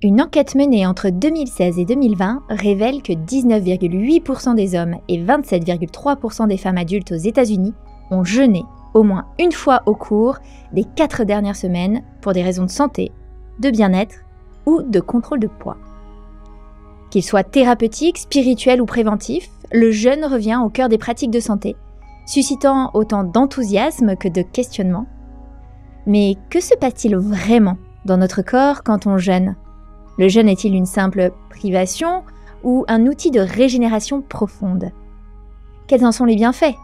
Une enquête menée entre 2016 et 2020 révèle que 19,8% des hommes et 27,3% des femmes adultes aux États-Unis ont jeûné au moins une fois au cours des 4 dernières semaines pour des raisons de santé, de bien-être ou de contrôle de poids. Qu'il soit thérapeutique, spirituel ou préventif, le jeûne revient au cœur des pratiques de santé, suscitant autant d'enthousiasme que de questionnement. Mais que se passe-t-il vraiment dans notre corps quand on jeûne ? Le jeûne est-il une simple privation ou un outil de régénération profonde ? Quels en sont les bienfaits,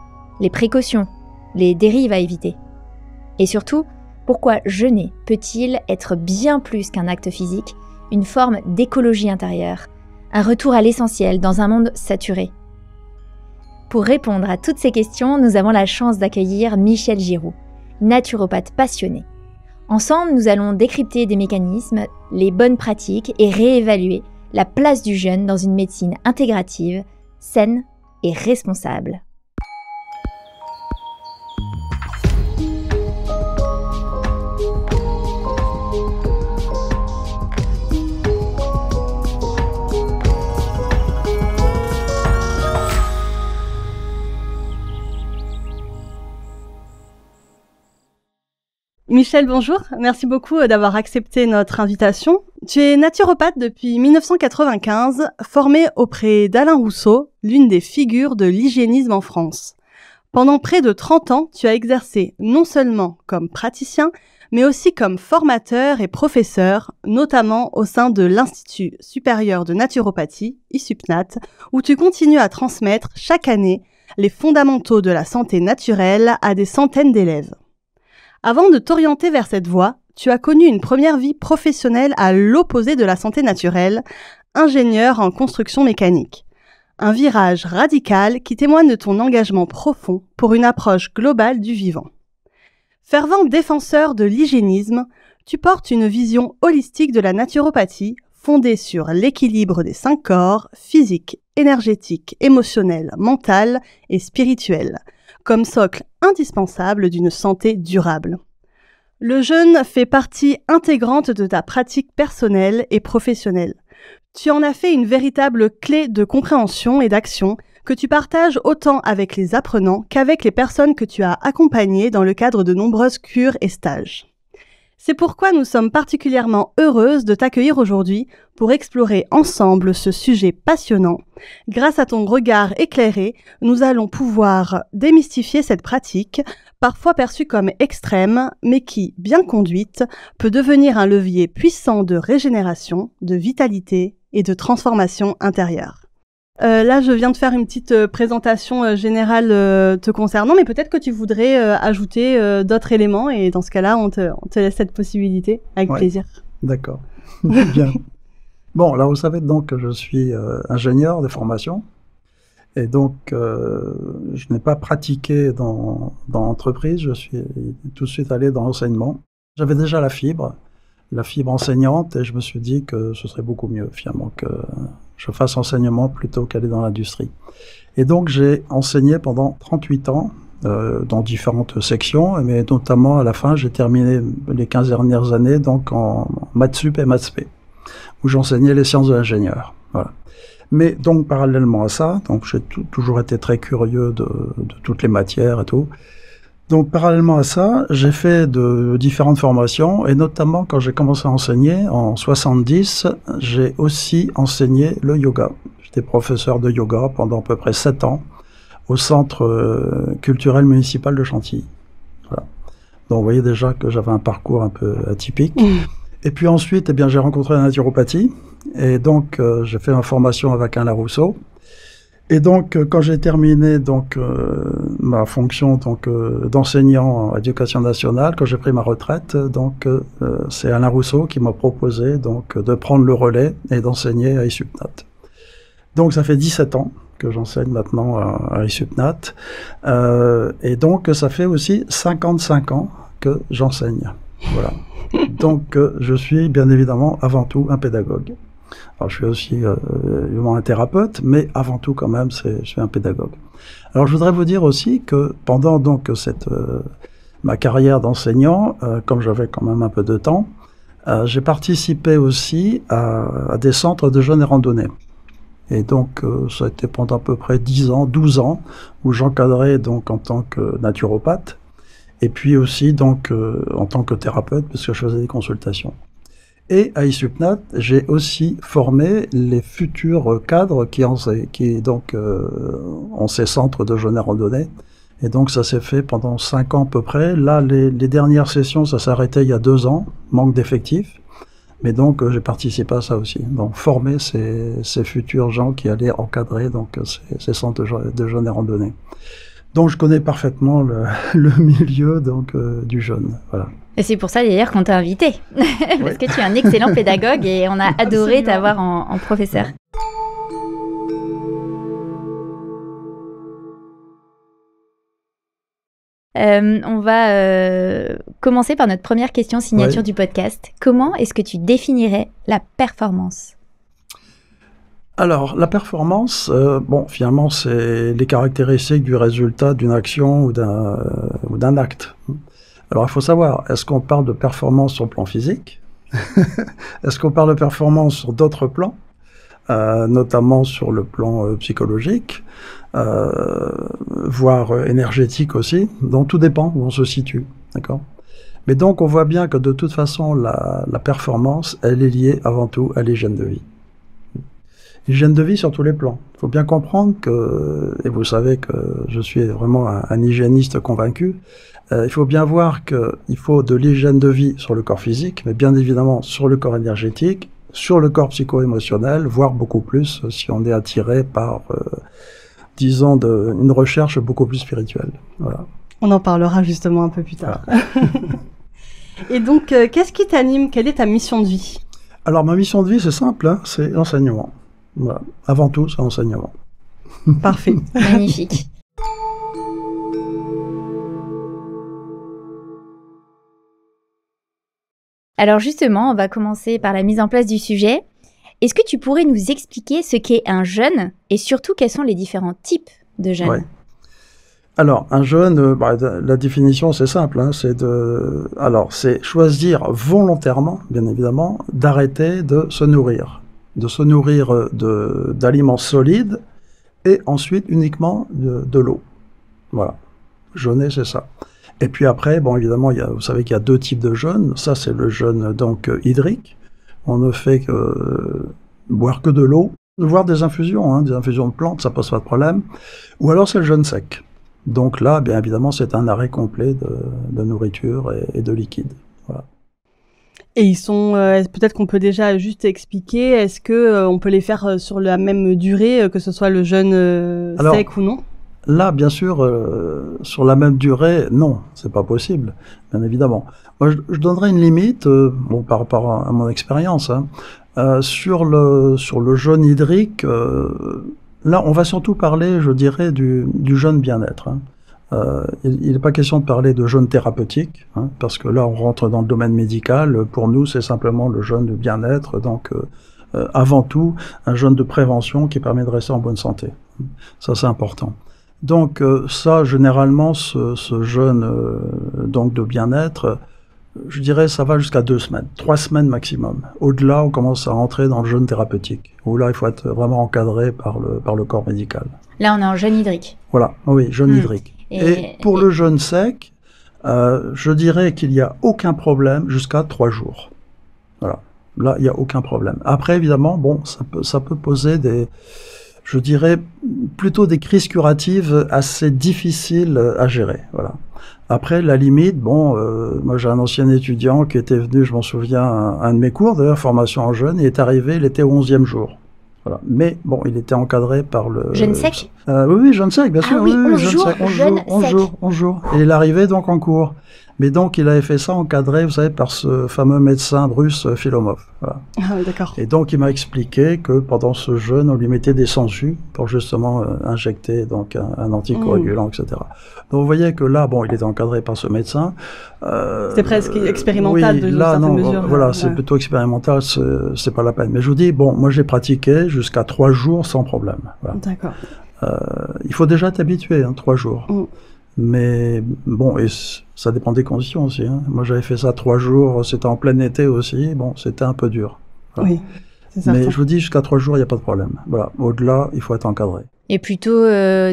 les précautions, les dérives à éviter ? Et surtout, pourquoi jeûner peut-il être bien plus qu'un acte physique, une forme d'écologie intérieure, un retour à l'essentiel dans un monde saturé ? Pour répondre à toutes ces questions, nous avons la chance d'accueillir Michel Giroux, naturopathe passionné. Ensemble, nous allons décrypter des mécanismes, les bonnes pratiques et réévaluer la place du jeûne dans une médecine intégrative, saine et responsable. Michel, bonjour. Merci beaucoup d'avoir accepté notre invitation. Tu es naturopathe depuis 1995, formé auprès d'Alain Rousseau, l'une des figures de l'hygiénisme en France. Pendant près de 30 ans, tu as exercé non seulement comme praticien, mais aussi comme formateur et professeur, notamment au sein de l'Institut supérieur de naturopathie, ISUPNAT, où tu continues à transmettre chaque année les fondamentaux de la santé naturelle à des centaines d'élèves. Avant de t'orienter vers cette voie, tu as connu une première vie professionnelle à l'opposé de la santé naturelle, ingénieur en construction mécanique. Un virage radical qui témoigne de ton engagement profond pour une approche globale du vivant. Fervent défenseur de l'hygiénisme, tu portes une vision holistique de la naturopathie fondée sur l'équilibre des 5 corps, physique, énergétique, émotionnel, mental et spirituel, comme socle indispensable d'une santé durable. Le jeûne fait partie intégrante de ta pratique personnelle et professionnelle. Tu en as fait une véritable clé de compréhension et d'action que tu partages autant avec les apprenants qu'avec les personnes que tu as accompagnées dans le cadre de nombreuses cures et stages. C'est pourquoi nous sommes particulièrement heureuses de t'accueillir aujourd'hui pour explorer ensemble ce sujet passionnant. Grâce à ton regard éclairé, nous allons pouvoir démystifier cette pratique, parfois perçue comme extrême, mais qui, bien conduite, peut devenir un levier puissant de régénération, de vitalité et de transformation intérieure. Là, je viens de faire une petite présentation générale te concernant, mais peut-être que tu voudrais ajouter d'autres éléments, et dans ce cas-là, on te laisse cette possibilité, avec plaisir. D'accord. Bien. Bon, alors vous savez donc que je suis ingénieur de formation, et donc je n'ai pas pratiqué dans l'entreprise, je suis tout de suite allé dans l'enseignement. J'avais déjà la fibre enseignante, et je me suis dit que ce serait beaucoup mieux, finalement, que je fasse enseignement plutôt qu'aller dans l'industrie. Et donc j'ai enseigné pendant 38 ans dans différentes sections, mais notamment à la fin, j'ai terminé les 15 dernières années donc en maths sup et maths spé, où j'enseignais les sciences de l'ingénieur. Voilà. Mais donc parallèlement à ça, donc j'ai toujours été très curieux de toutes les matières et tout. Donc parallèlement à ça, j'ai fait de différentes formations, et notamment quand j'ai commencé à enseigner en 70, j'ai aussi enseigné le yoga. J'étais professeur de yoga pendant à peu près 7 ans au centre culturel municipal de Chantilly. Voilà. Donc vous voyez déjà que j'avais un parcours un peu atypique. Et puis ensuite, eh bien, j'ai rencontré la naturopathie, et donc j'ai fait ma formation avec Alain Rousseau. Et donc, quand j'ai terminé ma fonction d'enseignant en éducation nationale, quand j'ai pris ma retraite, c'est Alain Rousseau qui m'a proposé de prendre le relais et d'enseigner à ISUPNAT. Donc, ça fait 17 ans que j'enseigne maintenant à ISUPNAT, et donc ça fait aussi 55 ans que j'enseigne. Voilà. Donc, je suis bien évidemment avant tout un pédagogue. Alors, je suis aussi un thérapeute, mais avant tout, quand même, je suis un pédagogue. Alors, je voudrais vous dire aussi que pendant ma carrière d'enseignant, comme j'avais quand même un peu de temps, J'ai participé aussi à des centres de jeûne et randonnée. Et donc, ça a été pendant à peu près 10 ans, 12 ans, où j'encadrais donc en tant que naturopathe, et puis aussi donc en tant que thérapeute, parce que je faisais des consultations. Et à ISUPNAT, j'ai aussi formé les futurs cadres qui donc ont ces centres de jeûne et randonnée. Et donc, ça s'est fait pendant 5 ans à peu près. Là, les dernières sessions, ça s'est arrêté il y a 2 ans, manque d'effectifs. Mais donc, j'ai participé à ça aussi. Donc, former ces futurs gens qui allaient encadrer donc ces centres de jeûne et randonnée. Donc, je connais parfaitement le milieu donc du jeûne. Voilà. Et c'est pour ça d'ailleurs qu'on t'a invité. Parce que tu es un excellent pédagogue et on a adoré t'avoir en professeur. On va commencer par notre première question signature du podcast. Comment est-ce que tu définirais la performance ? Alors, la performance, finalement, c'est les caractéristiques du résultat d'une action ou d'un acte. Alors, il faut savoir, est-ce qu'on parle de performance sur le plan physique ? Est-ce qu'on parle de performance sur d'autres plans, notamment sur le plan psychologique, voire énergétique aussi? Donc, tout dépend où on se situe, d'accord ? Mais donc, on voit bien que de toute façon, la performance, elle est liée avant tout à l'hygiène de vie. L'hygiène de vie sur tous les plans. Il faut bien comprendre que, et vous savez que je suis vraiment un hygiéniste convaincu, il faut bien voir qu'il faut de l'hygiène de vie sur le corps physique, mais bien évidemment sur le corps énergétique, sur le corps psycho-émotionnel, voire beaucoup plus si on est attiré par, disons, une recherche beaucoup plus spirituelle. Voilà. On en parlera justement un peu plus tard. Voilà. Et donc, qu'est-ce qui t'anime ? Quelle est ta mission de vie ? Alors, ma mission de vie, c'est simple, hein, c'est l'enseignement. Voilà. Avant tout, c'est l'enseignement. Parfait. Magnifique. Alors justement, on va commencer par la mise en place du sujet. Est-ce que tu pourrais nous expliquer ce qu'est un jeûne et surtout quels sont les différents types de jeûne ? Ouais. Alors, un jeûne, la définition, c'est simple, hein, c'est choisir volontairement, bien évidemment, d'arrêter de se nourrir d'aliments solides et ensuite uniquement de l'eau. Voilà. Jeûner, c'est ça. Et puis après, évidemment, vous savez qu'il y a 2 types de jeûne. Ça, c'est le jeûne donc hydrique. On ne fait que boire que de l'eau, voire des infusions de plantes, ça pose pas de problème. Ou alors c'est le jeûne sec. Donc là, bien évidemment, c'est un arrêt complet de nourriture et de liquide. Voilà. Et ils sont, peut-être qu'on peut déjà juste expliquer, est-ce que on peut les faire sur la même durée, que ce soit le jeûne sec ou non ? Là, bien sûr, sur la même durée, non, c'est pas possible, bien évidemment. Moi, je donnerais une limite, par rapport à mon expérience, hein, sur le jeûne hydrique. Là, on va surtout parler, je dirais, du jeûne bien-être. Hein. Il n'est pas question de parler de jeûne thérapeutique, hein, parce que là, on rentre dans le domaine médical. Pour nous, c'est simplement le jeûne de bien-être, donc avant tout, un jeûne de prévention qui permet de rester en bonne santé. Ça, c'est important. Donc ça, généralement, ce jeûne donc de bien-être, je dirais ça va jusqu'à 2 semaines, 3 semaines maximum. Au-delà, on commence à rentrer dans le jeûne thérapeutique, où là, il faut être vraiment encadré par le corps médical. Là, on est en jeûne hydrique. Voilà, oui, jeûne hydrique. Et pour le jeûne sec, je dirais qu'il n'y a aucun problème jusqu'à 3 jours. Voilà, là, il n'y a aucun problème. Après, évidemment, ça peut poser je dirais, plutôt des crises curatives assez difficiles à gérer. Voilà. Après, la limite, moi j'ai un ancien étudiant qui était venu, je m'en souviens, un de mes cours, d'ailleurs, formation en jeûne, il est arrivé, il était au 11e jour. Voilà. Mais il était encadré par le... Jeûne sec ? Oui, jeûne sec, bien sûr. Ah oui, 11 jours. 11 jours. Et il arrivait donc en cours. Mais donc, il avait fait ça encadré, vous savez, par ce fameux médecin russe, Philomov. Voilà. Ah, d'accord. Et donc, il m'a expliqué que pendant ce jeûne, on lui mettait des sangsues pour justement injecter donc un anticoagulant, etc. Donc, vous voyez que là, il était encadré par ce médecin. C'était presque expérimental oui, de là, certaines non, mesures. Voilà, c'est plutôt expérimental, c'est pas la peine. Mais je vous dis, moi, j'ai pratiqué jusqu'à 3 jours sans problème. Voilà. D'accord. Il faut déjà t'habituer, 3 jours. Mais bon, et ça dépend des conditions aussi. Hein. Moi, j'avais fait ça 3 jours, c'était en plein été aussi. Bon, c'était un peu dur. Voilà. Oui, c'est certain. Mais je vous dis, jusqu'à 3 jours, il n'y a pas de problème. Voilà. Au-delà, il faut être encadré. Et plutôt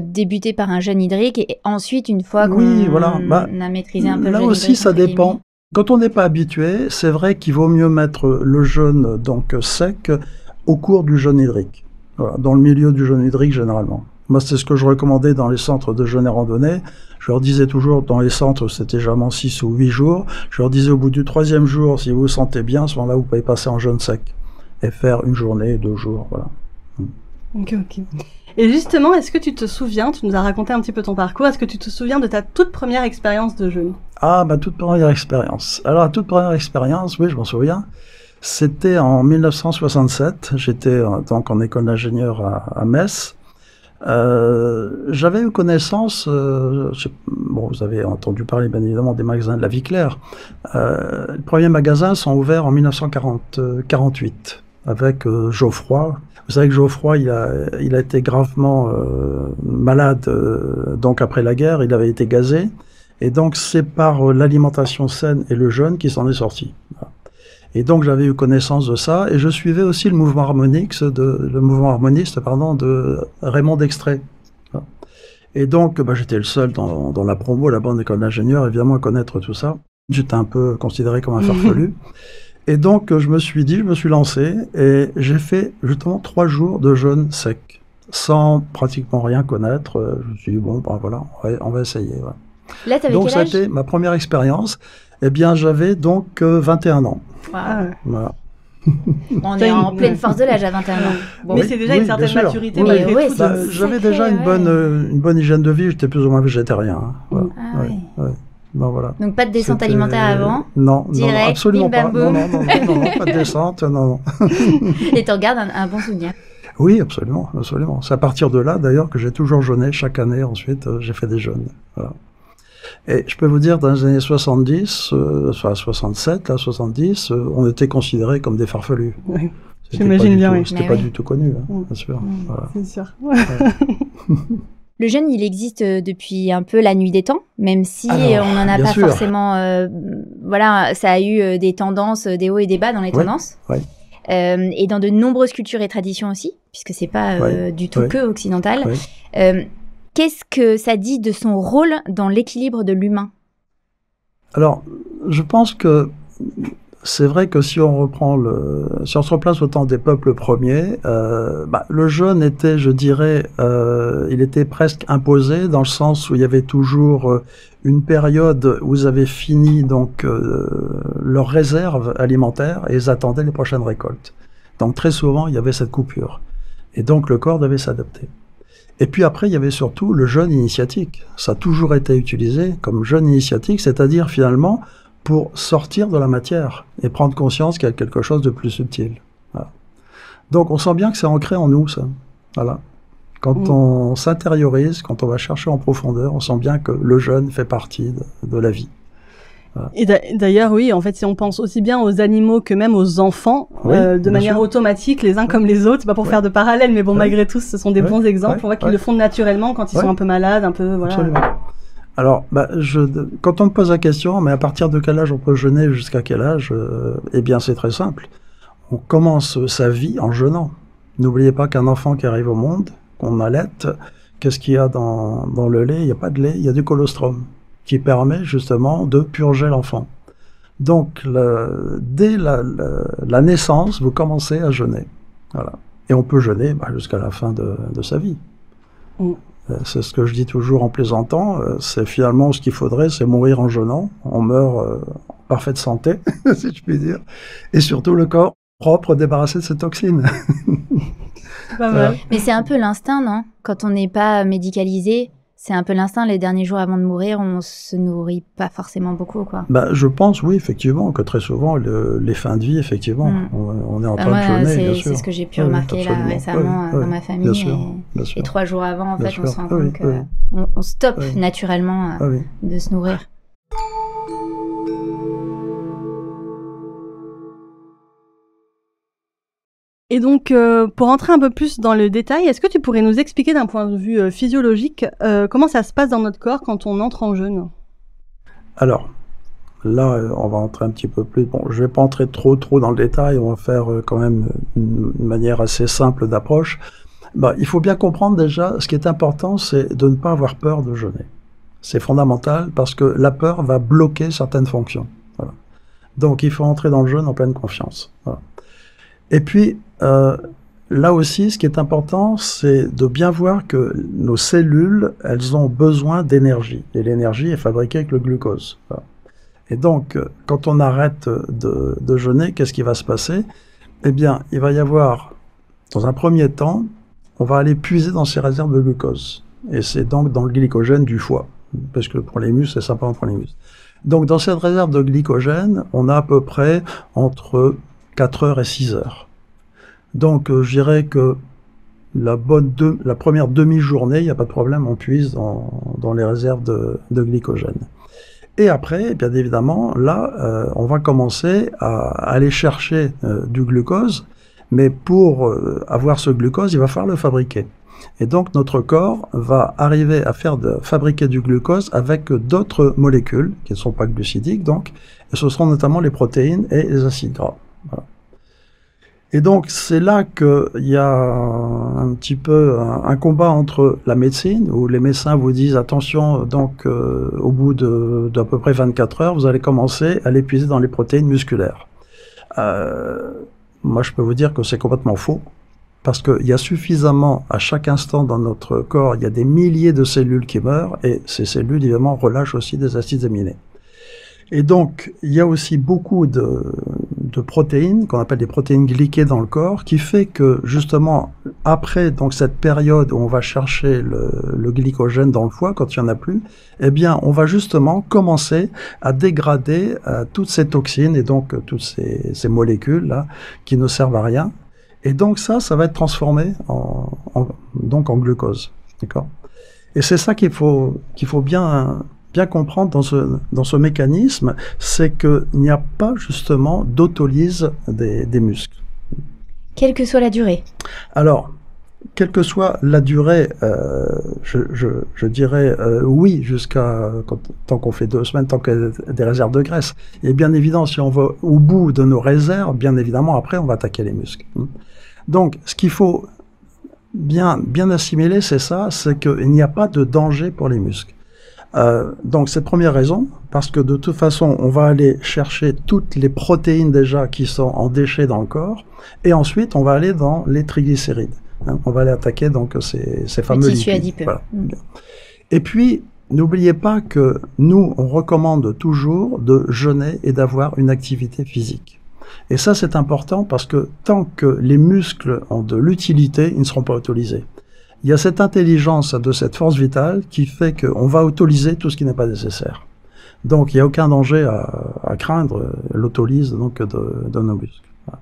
débuter par un jeûne hydrique et ensuite, une fois qu'on a maîtrisé un peu le là jeûne aussi, hydrique, ça dépend. Quand on n'est pas habitué, c'est vrai qu'il vaut mieux mettre le jeûne donc sec au cours du jeûne hydrique. Voilà, dans le milieu du jeûne hydrique, généralement. Moi, c'est ce que je recommandais dans les centres de jeûne et randonnée. Je leur disais toujours, dans les centres, c'était généralement 6 ou 8 jours. Je leur disais au bout du 3e jour, si vous vous sentez bien, à ce moment-là, vous pouvez passer en jeûne sec et faire 1 journée, 2 jours, voilà. Ok. Et justement, est-ce que tu te souviens, tu nous as raconté un petit peu ton parcours, est-ce que tu te souviens de ta toute première expérience de jeûne? Ah, ma toute première expérience. Alors, la toute première expérience, oui, je m'en souviens. C'était en 1967. J'étais donc en école d'ingénieur à Metz. J'avais eu connaissance, bon, vous avez entendu parler bien évidemment des magasins de la Vie Claire. Les premiers magasins sont ouverts en 1948 avec Geoffroy. Vous savez que Geoffroy, il a été gravement malade donc après la guerre, il avait été gazé. Et donc c'est par l'alimentation saine et le jeûne qu'il s'en est sorti. Voilà. Et donc j'avais eu connaissance de ça, et je suivais aussi le mouvement harmoniste de Raymond Dextré. Et donc j'étais le seul dans la promo, la bonne école d'ingénieur, évidemment, à connaître tout ça. J'étais un peu considéré comme un farfelu. Et donc je me suis lancé, et j'ai fait justement 3 jours de jeûne sec, sans pratiquement rien connaître. Je me suis dit, bon, ben voilà, on va essayer. Voilà. Là, t'avais donc quel ça a âge? été ma première expérience. Eh bien, j'avais donc 21 ans. Wow. Voilà. On est en pleine force de l'âge à 21 ans. Bon, mais c'est déjà une certaine maturité. Oui, malgré tout, j'avais déjà une bonne hygiène de vie, j'étais plus ou moins végétarien. Hein. Voilà. Ah, oui. Non, voilà. Donc pas de descente alimentaire avant? Non, direct, absolument bim, pas. bam, Non, pas de descente, non. Et tu regardes un bon souvenir? Oui, absolument. C'est à partir de là, d'ailleurs, que j'ai toujours jeûné chaque année. Ensuite, j'ai fait des jeûnes. Voilà. Et je peux vous dire, dans les années 70, enfin 67, là, 70, on était considérés comme des farfelus. Oui. J'imagine bien, oui. C'était pas du tout connu, hein, bien sûr. Voilà. C'est sûr. Ouais. Le jeûne, il existe depuis un peu la nuit des temps, même si on n'en a pas forcément... voilà, ça a eu des tendances, des hauts et des bas dans les tendances. Ouais. Et dans de nombreuses cultures et traditions aussi, puisque c'est pas du tout que occidental. Ouais. Qu'est-ce que ça dit de son rôle dans l'équilibre de l'humain? Alors, je pense que c'est vrai que si on se replace au temps des peuples premiers, le jeûne était, je dirais, il était presque imposé dans le sens où il y avait toujours une période où ils avaient fini donc leurs réserves alimentaires et ils attendaient les prochaines récoltes. Donc très souvent, il y avait cette coupure. Et donc le corps devait s'adapter. Et puis après, il y avait surtout le jeûne initiatique. Ça a toujours été utilisé comme jeûne initiatique, c'est-à-dire finalement pour sortir de la matière et prendre conscience qu'il y a quelque chose de plus subtil. Voilà. Donc on sent bien que c'est ancré en nous, ça. Voilà. Quand on s'intériorise, quand on va chercher en profondeur, on sent bien que le jeûne fait partie de la vie. Voilà. Et d'ailleurs, oui, en fait, si on pense aussi bien aux animaux que même aux enfants, de manière automatique, les uns comme les autres, c'est pas pour faire de parallèle, mais bon, malgré tout, ce sont des bons exemples. On voit qu'ils le font naturellement quand ils sont un peu malades, un peu, voilà. Absolument. Alors, quand on me pose la question, mais à partir de quel âge on peut jeûner, jusqu'à quel âge, eh bien, c'est très simple. On commence sa vie en jeûnant. N'oubliez pas qu'un enfant qui arrive au monde, qu'on allaite, qu'est-ce qu'il y a dans le lait? Il n'y a pas de lait, il y a du colostrum, qui permet justement de purger l'enfant. Donc, dès la naissance, vous commencez à jeûner. Voilà. Et on peut jeûner jusqu'à la fin de sa vie. C'est ce que je dis toujours en plaisantant. C'est finalement ce qu'il faudrait, c'est mourir en jeûnant. On meurt en parfaite santé, si je puis dire. Et surtout le corps propre, débarrassé de ces toxines. Pas mal. Mais c'est un peu l'instinct, non? Quand on n'est pas médicalisé, c'est un peu l'instinct. Les derniers jours avant de mourir, on se nourrit pas forcément beaucoup, quoi. Je pense, oui, effectivement, que très souvent, les fins de vie, effectivement, on est en train de jeûner, bien sûr. C'est ce que j'ai pu remarquer là récemment dans ma famille. Bien sûr. Et 3 jours avant, en fait, on se rend compte qu'on stoppe naturellement de se nourrir. Et donc, pour entrer un peu plus dans le détail, est-ce que tu pourrais nous expliquer d'un point de vue physiologique comment ça se passe dans notre corps quand on entre en jeûne? Alors, là, on va entrer un petit peu plus. Bon, je vais pas entrer trop dans le détail. On va faire quand même une manière assez simple d'approche. Bah, il faut bien comprendre déjà, ce qui est important, c'est de ne pas avoir peur de jeûner. C'est fondamental parce que la peur va bloquer certaines fonctions. Voilà. Donc, il faut entrer dans le jeûne en pleine confiance. Voilà. Et puis, là aussi, ce qui est important, c'est de bien voir que nos cellules, elles ont besoin d'énergie. Et l'énergie est fabriquée avec le glucose. Voilà. Et donc, quand on arrête de jeûner, qu'est-ce qui va se passer? Eh bien, il va y avoir, dans un premier temps, on va aller puiser dans ces réserves de glucose. Et c'est donc dans le glycogène du foie. Parce que pour les muscles, c'est simplement pour les muscles. Donc, dans cette réserve de glycogène, on a à peu près entre 4 heures et 6 heures. Donc, je dirais que la première demi-journée, il n'y a pas de problème, on puise dans les réserves de glycogène. Et après, bien évidemment, là, on va commencer à aller chercher du glucose, mais pour avoir ce glucose, il va falloir le fabriquer. Et donc, notre corps va arriver à fabriquer du glucose avec d'autres molécules, qui ne sont pas glucidiques, donc, et ce seront notamment les protéines et les acides gras. Voilà. Et donc, c'est là qu'il y a un petit peu un combat entre la médecine, où les médecins vous disent, attention, donc, au bout d'à peu près 24 heures, vous allez commencer à l'épuiser dans les protéines musculaires. Moi, je peux vous dire que c'est complètement faux, parce qu'il y a suffisamment, à chaque instant dans notre corps, il y a des milliers de cellules qui meurent, et ces cellules, évidemment, relâchent aussi des acides aminés. Et donc, il y a aussi beaucoup de protéines, qu'on appelle des protéines glyquées dans le corps, qui fait que, justement, après donc cette période où on va chercher le glycogène dans le foie, quand il n'y en a plus, eh bien, on va justement commencer à dégrader toutes ces toxines et donc toutes ces molécules-là qui ne servent à rien. Et donc ça va être transformé donc en glucose. D'accord ? Et c'est ça qu'il faut bien comprendre dans ce mécanisme, c'est qu'il n'y a pas justement d'autolyse des muscles. Quelle que soit la durée. Alors, quelle que soit la durée, je dirais oui, tant qu'on fait 2 semaines, tant qu'il y a des réserves de graisse. Et bien évidemment, si on va au bout de nos réserves, bien évidemment, après, on va attaquer les muscles. Donc, ce qu'il faut bien assimiler, c'est qu'il n'y a pas de danger pour les muscles. Donc, cette première raison, parce que de toute façon, on va aller chercher toutes les protéines déjà qui sont en déchets dans le corps, et ensuite, on va aller dans les triglycérides. On va aller attaquer donc ces fameux lipides. Adipeux. Voilà. Et puis, n'oubliez pas que nous, on recommande toujours de jeûner et d'avoir une activité physique. Et ça, c'est important parce que tant que les muscles ont de l'utilité, ils ne seront pas autorisés. Il y a cette intelligence de cette force vitale qui fait qu'on va autoriser tout ce qui n'est pas nécessaire. Donc, il n'y a aucun danger à craindre l'autolyse donc de nos muscles. Voilà.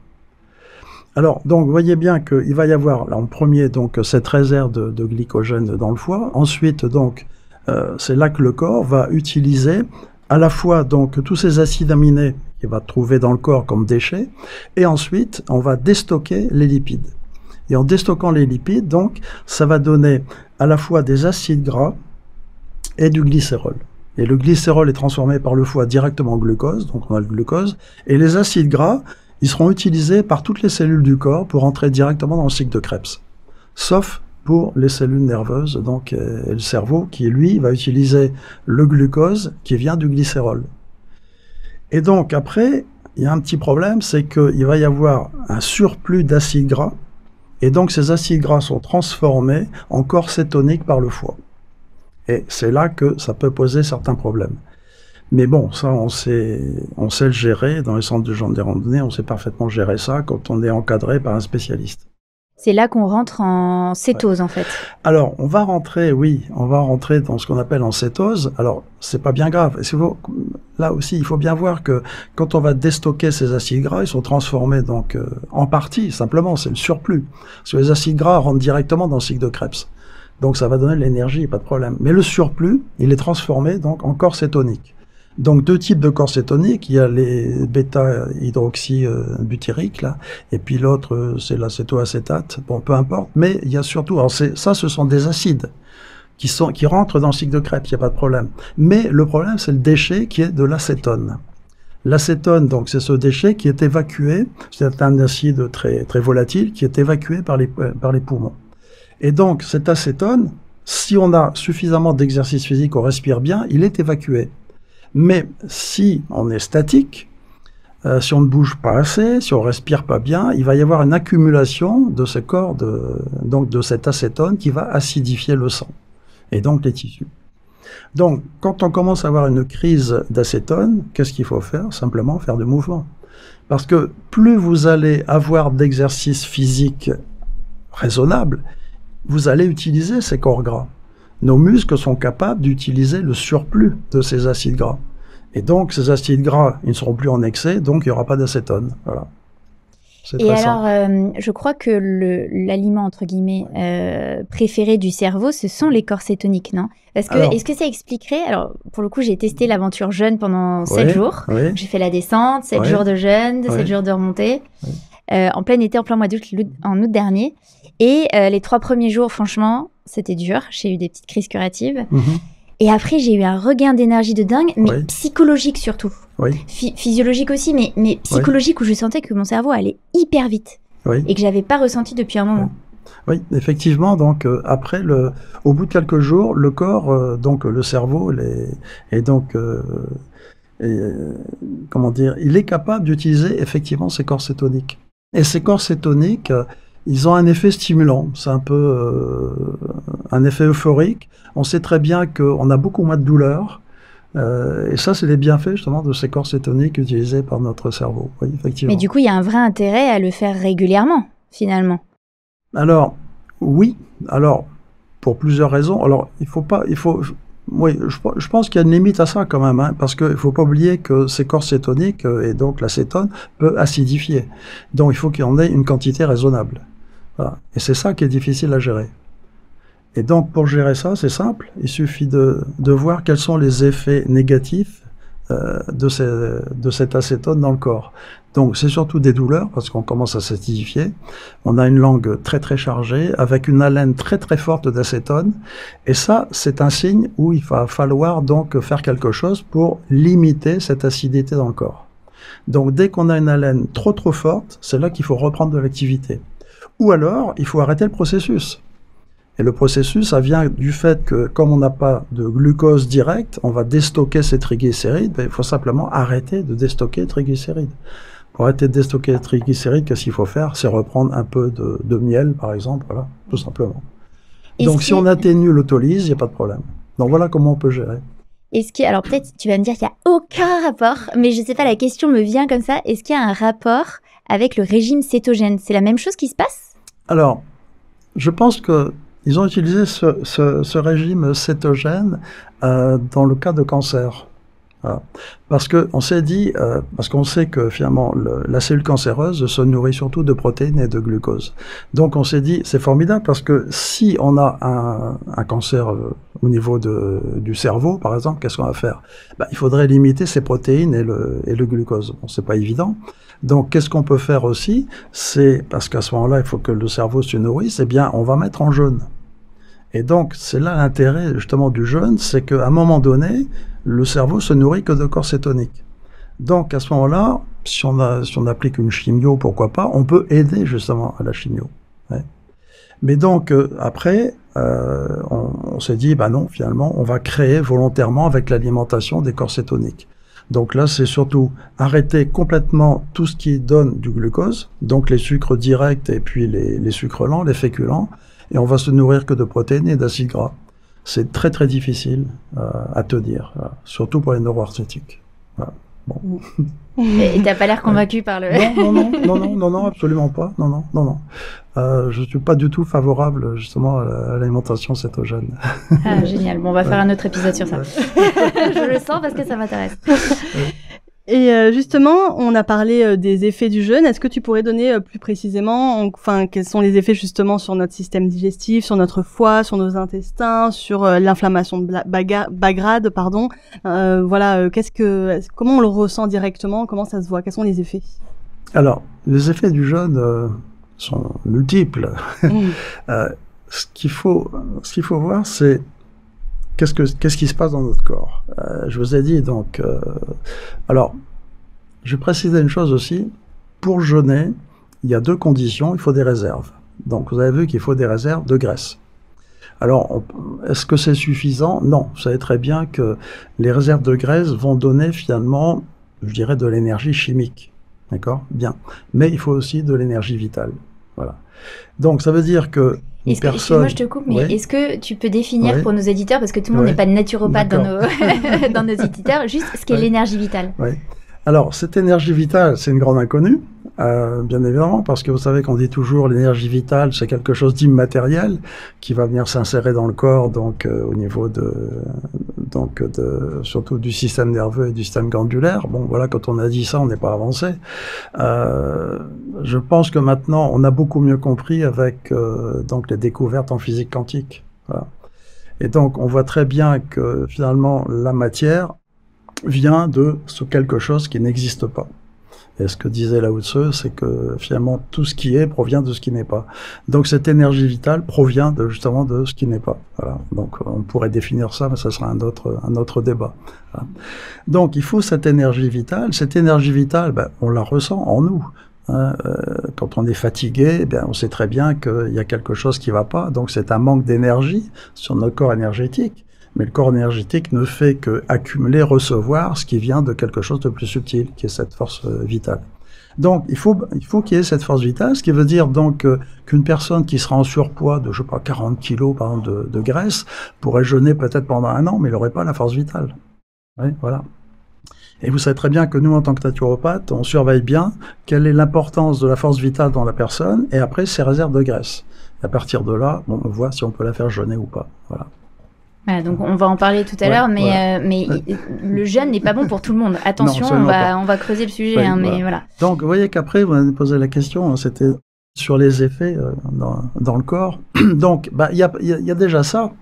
Alors, donc, vous voyez bien qu'il va y avoir, là, en premier, donc, cette réserve de glycogène dans le foie. Ensuite, donc, c'est là que le corps va utiliser à la fois donc tous ces acides aminés qu'il va trouver dans le corps comme déchets, et ensuite, on va déstocker les lipides. Et en déstockant les lipides, donc, ça va donner à la fois des acides gras et du glycérol. Et le glycérol est transformé par le foie directement en glucose, donc on a le glucose. Et les acides gras, ils seront utilisés par toutes les cellules du corps pour entrer directement dans le cycle de Krebs. Sauf pour les cellules nerveuses, donc et le cerveau, qui lui va utiliser le glucose qui vient du glycérol. Et donc après, il y a un petit problème, c'est qu'il va y avoir un surplus d'acides gras. Et donc, ces acides gras sont transformés en corps cétonique par le foie. Et c'est là que ça peut poser certains problèmes. Mais bon, ça, on sait le gérer. Dans les centres de jeûne des randonnées, on sait parfaitement gérer ça quand on est encadré par un spécialiste. C'est là qu'on rentre en cétose, en fait. Alors, on va rentrer dans ce qu'on appelle en cétose. Alors, c'est pas bien grave. Là aussi, il faut bien voir que quand on va déstocker ces acides gras, ils sont transformés donc en partie, simplement, c'est le surplus. Parce que les acides gras rentrent directement dans le cycle de Krebs. Donc, ça va donner de l'énergie, pas de problème. Mais le surplus, il est transformé donc en corps cétonique. Donc, deux types de corps cétoniques. Il y a les bêta-hydroxybutyriques, là, et puis l'autre, c'est l'acétoacétate. Bon, peu importe. Mais il y a surtout, alors ça, ce sont des acides qui rentrent dans le cycle de Krebs, il n'y a pas de problème. Mais le problème, c'est le déchet qui est de l'acétone. L'acétone, donc, c'est ce déchet qui est évacué. C'est un acide très, très volatile qui est évacué par les poumons. Et donc, cet acétone, si on a suffisamment d'exercice physique, on respire bien, il est évacué. Mais si on est statique, si on ne bouge pas assez, si on respire pas bien, il va y avoir une accumulation de ce corps, donc de cet acétone qui va acidifier le sang et donc les tissus. Donc, quand on commence à avoir une crise d'acétone, qu'est-ce qu'il faut faire? Simplement faire du mouvement. Parce que plus vous allez avoir d'exercice physique raisonnable, vous allez utiliser ces corps gras. Nos muscles sont capables d'utiliser le surplus de ces acides gras. Et donc, ces acides gras, ils ne seront plus en excès, donc il n'y aura pas d'acétone. Voilà. Et alors, je crois que l'aliment, entre guillemets, préféré du cerveau, ce sont les corps cétoniques, non? Parce que, est-ce que ça expliquerait... Alors, pour le coup, j'ai testé l'aventure jeûne pendant 7 jours. Oui. J'ai fait la descente, 7 jours de jeûne, 7 jours de remontée, en plein été, en plein mois d'août, en août dernier. Et les 3 premiers jours, franchement, c'était dur. J'ai eu des petites crises curatives. Et après, j'ai eu un regain d'énergie de dingue, mais psychologique surtout. Physiologique aussi, mais psychologique, où je sentais que mon cerveau allait hyper vite. Et que j'avais pas ressenti depuis un moment. Oui, effectivement. Donc, après, au bout de quelques jours, le corps, donc le cerveau, comment dire, il est capable d'utiliser effectivement ces corps cétoniques. Et ces corps cétoniques, ils ont un effet stimulant, c'est un peu un effet euphorique. On sait très bien qu'on a beaucoup moins de douleur. Et ça, c'est les bienfaits justement de ces corps cétoniques utilisés par notre cerveau. Oui, effectivement. Mais du coup, il y a un vrai intérêt à le faire régulièrement, finalement. Alors, oui. Alors, pour plusieurs raisons. Alors, oui, je pense qu'il y a une limite à ça quand même, hein, parce qu'il ne faut pas oublier que ces corps cétoniques, et donc l'acétone, peut acidifier. Donc, il faut qu'il y en ait une quantité raisonnable. Voilà. Et c'est ça qui est difficile à gérer. Et donc, pour gérer ça, c'est simple. Il suffit de voir quels sont les effets négatifs de cet acétone dans le corps. Donc, c'est surtout des douleurs, parce qu'on commence à s'acidifier. On a une langue très très chargée, avec une haleine très très forte d'acétone. Et ça, c'est un signe où il va falloir donc faire quelque chose pour limiter cette acidité dans le corps. Donc, dès qu'on a une haleine trop trop forte, c'est là qu'il faut reprendre de l'activité. Ou alors, il faut arrêter le processus. Et le processus, ça vient du fait que, comme on n'a pas de glucose direct, on va déstocker ces triglycérides. Ben, il faut simplement arrêter de déstocker les triglycérides. Pour arrêter de déstocker les triglycérides, qu'est-ce qu'il faut faire? C'est reprendre un peu de miel, par exemple, voilà, tout simplement. Donc, si on atténue l'autolyse, il n'y a pas de problème. Donc, voilà comment on peut gérer. Alors peut-être, tu vas me dire qu'il n'y a aucun rapport, mais je ne sais pas, la question me vient comme ça. Est-ce qu'il y a un rapport avec le régime cétogène? C'est la même chose qui se passe? Alors, je pense qu'ils ont utilisé ce régime cétogène dans le cas de cancer. Voilà. Parce qu'on s'est dit, parce qu'on sait que finalement la cellule cancéreuse se nourrit surtout de protéines et de glucose. Donc on s'est dit, c'est formidable parce que si on a un cancer au niveau du cerveau, par exemple, qu'est-ce qu'on va faire? Il faudrait limiter ces protéines et le glucose. Bon, c'est pas évident. Donc qu'est-ce qu'on peut faire aussi? C'est parce qu'à ce moment-là, il faut que le cerveau se nourrisse. Eh bien, on va mettre en jeûne. Et donc, c'est là l'intérêt justement du jeûne, c'est qu'à un moment donné, le cerveau se nourrit que de corps cétoniques. Donc, à ce moment-là, si on applique une chimio, pourquoi pas, on peut aider justement à la chimio. Ouais. Mais donc, après, on s'est dit, non, finalement, on va créer volontairement avec l'alimentation des corps cétoniques. Donc là, c'est surtout arrêter complètement tout ce qui donne du glucose, donc les sucres directs et puis les sucres lents, les féculents, et on va se nourrir que de protéines et d'acides gras. C'est très très difficile à tenir, surtout pour les neuroarthritiques. Voilà. Bon. Et t'as pas l'air convaincu par le... Non, absolument pas. Non. Je suis pas du tout favorable justement à l'alimentation cétogène. Ah, génial. Bon, on va faire un autre épisode sur ça. Je le sens parce que ça m'intéresse. Et justement, on a parlé des effets du jeûne. Est-ce que tu pourrais donner plus précisément, enfin, quels sont les effets justement sur notre système digestif, sur notre foie, sur nos intestins, sur l'inflammation de Bagrade, pardon. Voilà, comment on le ressent directement, comment ça se voit, quels sont les effets? Alors, les effets du jeûne sont multiples. Ce qu'il faut voir, c'est qu'est-ce qui se passe dans notre corps. Je vous ai dit donc. Alors, je vais préciser une chose aussi. Pour jeûner, il y a 2 conditions. Il faut des réserves. Donc, vous avez vu qu'il faut des réserves de graisse. Alors, est-ce que c'est suffisant? Non. Vous savez très bien que les réserves de graisse vont donner finalement, je dirais, de l'énergie chimique. D'accord? Bien. Mais il faut aussi de l'énergie vitale. Voilà. Donc, ça veut dire que Excuse-moi, je te coupe, mais est-ce que tu peux définir pour nos éditeurs, parce que tout le monde n'est pas naturopathe dans nos éditeurs, juste ce qu'est l'énergie vitale? Oui. Alors, cette énergie vitale, c'est une grande inconnue, bien évidemment, parce que vous savez qu'on dit toujours l'énergie vitale, c'est quelque chose d'immatériel qui va venir s'insérer dans le corps, donc au niveau surtout du système nerveux et du système glandulaire. Bon, voilà, quand on a dit ça, on n'est pas avancé. Je pense que maintenant, on a beaucoup mieux compris avec donc les découvertes en physique quantique. Voilà. Et donc, on voit très bien que finalement, la matière vient de quelque chose qui n'existe pas. Et ce que disait Lao Tzu, c'est que finalement tout ce qui est provient de ce qui n'est pas. Donc cette énergie vitale provient justement de ce qui n'est pas. Voilà. Donc on pourrait définir ça, mais ça sera un autre débat. Voilà. Donc il faut cette énergie vitale. Cette énergie vitale, on la ressent en nous. Quand on est fatigué, on sait très bien qu'il y a quelque chose qui ne va pas. Donc c'est un manque d'énergie sur notre corps énergétique. Mais le corps énergétique ne fait qu'accumuler, recevoir ce qui vient de quelque chose de plus subtil, qui est cette force vitale. Donc, il faut qu'il y ait cette force vitale, ce qui veut dire donc qu'une personne qui sera en surpoids de, 40 kilos, par exemple, de graisse, pourrait jeûner peut-être pendant 1 an, mais il n'aurait pas la force vitale. Oui, voilà. Et vous savez très bien que nous, en tant que naturopathes, on surveille bien quelle est l'importance de la force vitale dans la personne, et après, ses réserves de graisse. Et à partir de là, on voit si on peut la faire jeûner ou pas. Voilà. Voilà, donc on va en parler tout à l'heure, mais le jeûne n'est pas bon pour tout le monde. Attention, on va creuser le sujet, oui, mais voilà. Donc, vous voyez qu'après, vous m'avez posé la question, c'était sur les effets dans le corps. Donc, il y a déjà ça.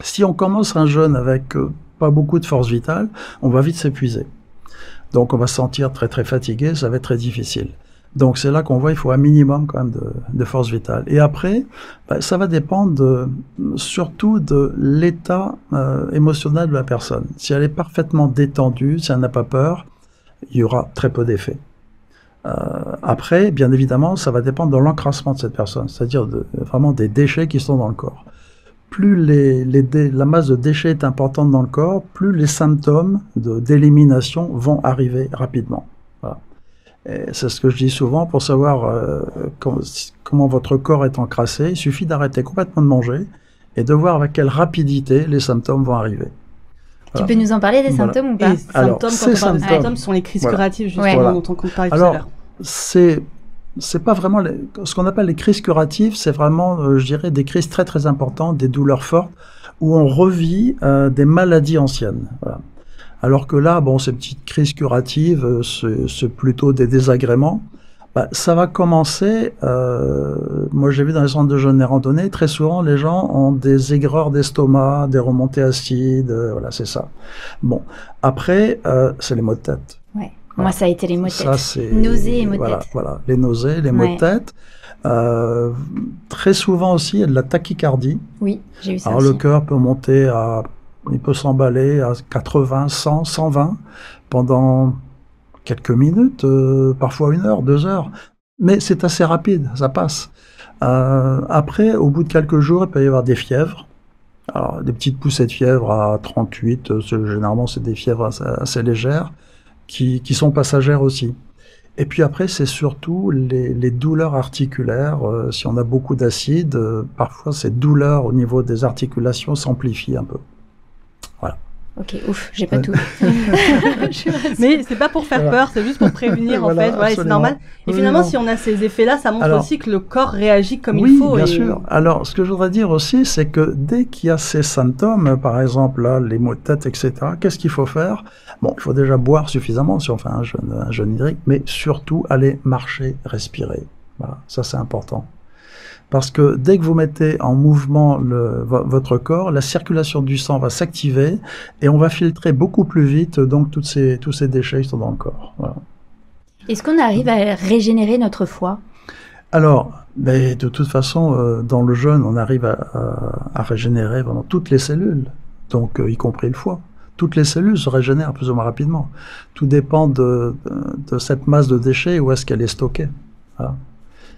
Si on commence un jeûne avec pas beaucoup de force vitale, on va vite s'épuiser. Donc, on va se sentir très très fatigué, ça va être très difficile. Donc c'est là qu'on voit qu'il faut un minimum quand même de force vitale. Et après, ça va dépendre surtout de l'état émotionnel de la personne. Si elle est parfaitement détendue, si elle n'a pas peur, il y aura très peu d'effets. Après, bien évidemment, ça va dépendre de l'encrassement de cette personne, c'est-à-dire vraiment des déchets qui sont dans le corps. Plus la masse de déchets est importante dans le corps, plus les symptômes d'élimination vont arriver rapidement. Voilà. C'est ce que je dis souvent, pour savoir comment votre corps est encrassé, il suffit d'arrêter complètement de manger et de voir avec quelle rapidité les symptômes vont arriver. Voilà. Tu peux nous en parler des symptômes ou pas? Les symptômes, quand on parle de symptômes, sont les crises curatives, justement, dont on parlait tout à l'heure. C'est pas vraiment ce qu'on appelle les crises curatives, c'est vraiment, je dirais, des crises très très importantes, des douleurs fortes, où on revit des maladies anciennes. Voilà. Alors que là, ces petites crises curatives, c'est plutôt des désagréments. Ça va commencer, moi j'ai vu dans les centres de jeûne et randonnée, très souvent les gens ont des aigreurs d'estomac, des remontées acides, voilà, c'est ça. Bon, après, c'est les maux de tête. Ouais. Voilà. Moi, ça a été les maux de tête. Nausées et maux de tête. Voilà, les nausées, les maux de tête. Très souvent aussi, il y a de la tachycardie. Oui, j'ai eu ça Alors, aussi. le cœur peut monter il peut s'emballer à 80, 100, 120 pendant quelques minutes, parfois 1 heure, 2 heures. Mais c'est assez rapide, ça passe. Après, au bout de quelques jours, il peut y avoir des fièvres. Alors, des petites poussées de fièvre à 38, généralement c'est des fièvres assez légères, qui sont passagères aussi. Et puis après, c'est surtout les douleurs articulaires. Si on a beaucoup d'acide, parfois ces douleurs au niveau des articulations s'amplifient un peu. Voilà. Ok, ouf, j'ai pas tout. Mais c'est pas pour faire peur, c'est juste pour prévenir en fait. Voilà, c'est normal. Et finalement, si on a ces effets-là, ça montre aussi que le corps réagit comme il faut. Oui, bien sûr. Alors, ce que je voudrais dire aussi, c'est que dès qu'il y a ces symptômes, par exemple là, les maux de tête, etc., qu'est-ce qu'il faut faire? Bon, il faut déjà boire suffisamment si on fait un jeûne hydrique, mais surtout aller marcher, respirer. Voilà, ça c'est important. Parce que dès que vous mettez en mouvement votre corps, la circulation du sang va s'activer et on va filtrer beaucoup plus vite donc tous ces déchets qui sont dans le corps. Voilà. Est-ce qu'on arrive à régénérer notre foie? Alors, mais de toute façon, dans le jeûne, on arrive à régénérer vraiment toutes les cellules, donc y compris le foie. Toutes les cellules se régénèrent plus ou moins rapidement. Tout dépend de cette masse de déchets, où est-ce qu'elle est stockée. Voilà.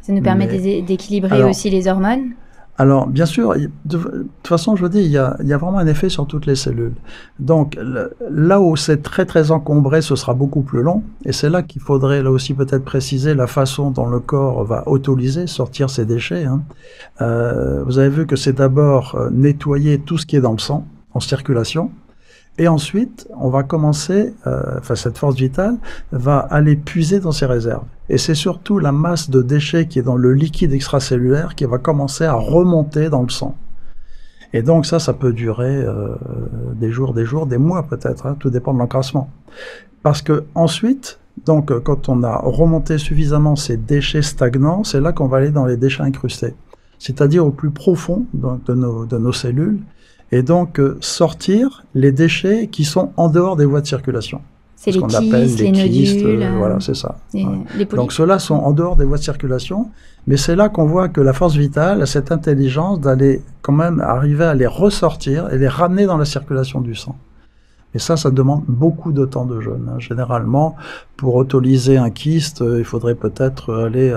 Ça nous permet d'équilibrer aussi les hormones? Alors, bien sûr, de toute façon, je vous dis, il y a vraiment un effet sur toutes les cellules. Donc, là où c'est très, très encombré, ce sera beaucoup plus long. Et c'est là qu'il faudrait, là aussi, peut-être préciser la façon dont le corps va autolyser, sortir ses déchets. Hein. Vous avez vu que c'est d'abord nettoyer tout ce qui est dans le sang, en circulation. Et ensuite, on va commencer, cette force vitale va aller puiser dans ses réserves. Et c'est surtout la masse de déchets qui est dans le liquide extracellulaire qui va commencer à remonter dans le sang. Et donc ça peut durer des jours, des mois peut-être, hein, tout dépend de l'encrassement. Parce que ensuite, donc quand on a remonté suffisamment ces déchets stagnants, c'est là qu'on va aller dans les déchets incrustés. C'est-à-dire au plus profond de nos cellules. Et donc sortir les déchets qui sont en dehors des voies de circulation. C'est les kystes, les nodules. Voilà, c'est ça. Les donc ceux-là sont en dehors des voies de circulation, mais c'est là qu'on voit que la force vitale a cette intelligence d'aller quand même arriver à les ressortir et les ramener dans la circulation du sang. Et ça demande beaucoup de temps de jeûne. Hein. Généralement, pour autolyser un kyste, il faudrait peut-être aller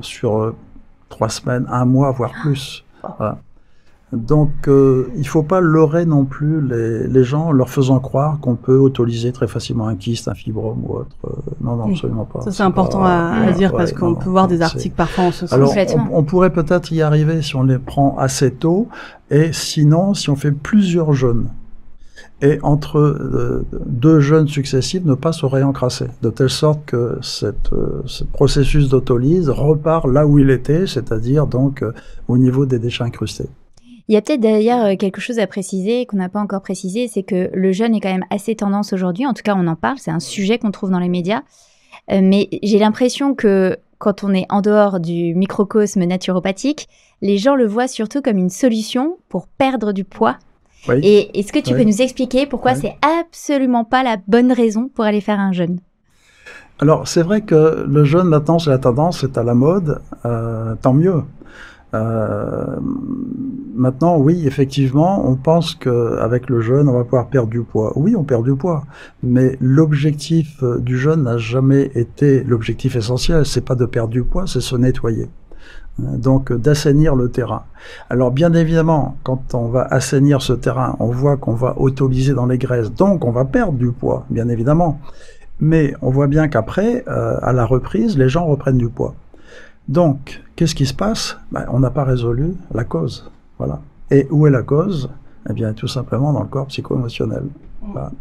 sur 3 semaines, 1 mois, voire plus. Voilà. Donc, il ne faut pas leurrer non plus les gens en leur faisant croire qu'on peut autolyser très facilement un kyste, un fibrome ou autre. Non, absolument pas. Ça, c'est important à dire parce qu'on peut voir des articles parfois en ce sens. Alors, on pourrait peut-être y arriver si on les prend assez tôt et sinon, si on fait plusieurs jeûnes. Et entre 2 jeûnes successifs, ne pas se réencrasser, de telle sorte que ce processus d'autolyse repart là où il était, c'est-à-dire donc au niveau des déchets incrustés. Il y a peut-être d'ailleurs quelque chose à préciser qu'on n'a pas encore précisé, c'est que le jeûne est quand même assez tendance aujourd'hui, en tout cas on en parle, c'est un sujet qu'on trouve dans les médias, mais j'ai l'impression que quand on est en dehors du microcosme naturopathique, les gens le voient surtout comme une solution pour perdre du poids. Oui. Et est-ce que tu peux nous expliquer pourquoi c'est absolument pas la bonne raison pour aller faire un jeûne? Alors c'est vrai que le jeûne maintenant c'est la tendance, c'est à la mode, tant mieux. Maintenant, oui, effectivement, on pense qu'avec le jeûne, on va pouvoir perdre du poids. Oui, on perd du poids, mais l'objectif du jeûne n'a jamais été l'objectif essentiel. C'est pas de perdre du poids, c'est se nettoyer. Donc, d'assainir le terrain. Alors, bien évidemment, quand on va assainir ce terrain, on voit qu'on va autolyser dans les graisses, donc on va perdre du poids, bien évidemment. Mais on voit bien qu'après, à la reprise, les gens reprennent du poids. Donc, qu'est-ce qui se passe? On n'a pas résolu la cause. Voilà. Et où est la cause? Eh bien, tout simplement dans le corps psycho-émotionnel. Voilà.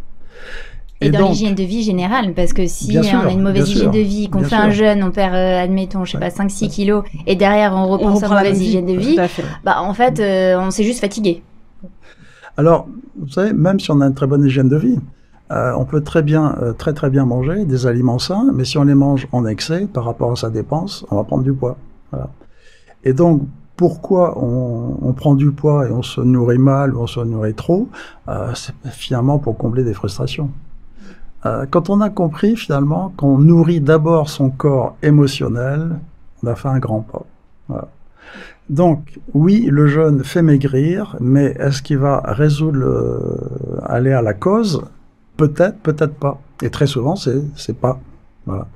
Et dans l'hygiène de vie générale, parce que si on a une mauvaise hygiène de vie, qu'on fait un jeûne, on perd, admettons, je sais pas, 5-6 kilos, et derrière on reprend sa mauvaise hygiène de vie, en fait, on s'est juste fatigué. Alors, vous savez, même si on a une très bonne hygiène de vie, on peut très très bien manger des aliments sains, mais si on les mange en excès par rapport à sa dépense, on va prendre du poids. Voilà. Et donc, pourquoi on prend du poids et on se nourrit mal ou on se nourrit trop? C'est finalement pour combler des frustrations. Quand on a compris finalement qu'on nourrit d'abord son corps émotionnel, on a fait un grand pas. Voilà. Donc, oui, le jeûne fait maigrir, mais est-ce qu'il va résoudre, aller à la cause? Peut-être, peut-être pas. Et très souvent, c'est pas. Voilà.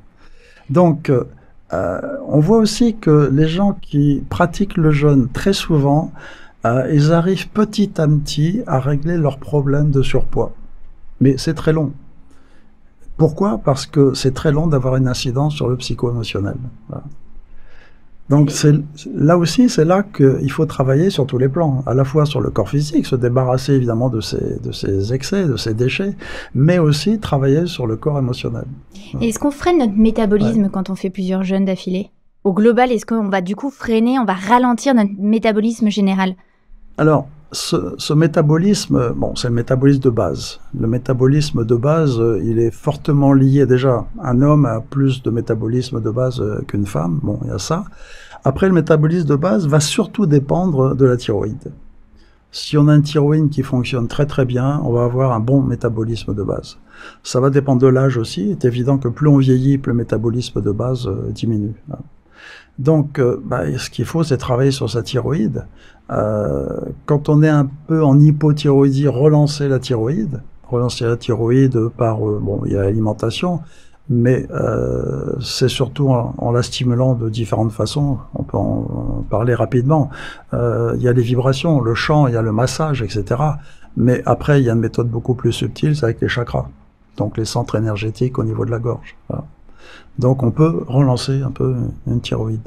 Donc, on voit aussi que les gens qui pratiquent le jeûne très souvent, ils arrivent petit à petit à régler leurs problèmes de surpoids. Mais c'est très long. Pourquoi? Parce que c'est très long d'avoir une incidence sur le psycho-émotionnel. Voilà. Donc là aussi, c'est là qu'il faut travailler sur tous les plans, à la fois sur le corps physique, se débarrasser évidemment de ces excès, de ces déchets, mais aussi travailler sur le corps émotionnel. Et est-ce qu'on freine notre métabolisme quand on fait plusieurs jeûnes d'affilée? Au global, est-ce qu'on va du coup freiner, on va ralentir notre métabolisme général? Alors, ce métabolisme, bon, c'est le métabolisme de base. Le métabolisme de base, il est fortement lié déjà. Un homme a plus de métabolisme de base qu'une femme. Bon, il y a ça. Après, le métabolisme de base va surtout dépendre de la thyroïde. Si on a une thyroïde qui fonctionne très très bien, on va avoir un bon métabolisme de base. Ça va dépendre de l'âge aussi. Il est évident que plus on vieillit, plus le métabolisme de base diminue. Donc, ce qu'il faut, c'est travailler sur sa thyroïde. Quand on est un peu en hypothyroïdie, relancer la thyroïde. Relancer la thyroïde par, bon, il y a l'alimentation, mais c'est surtout en la stimulant de différentes façons. On peut en parler rapidement. Il y a les vibrations, le chant, il y a le massage, etc. Mais après, il y a une méthode beaucoup plus subtile, c'est avec les chakras. Donc les centres énergétiques au niveau de la gorge. Voilà. Donc on peut relancer un peu une thyroïde.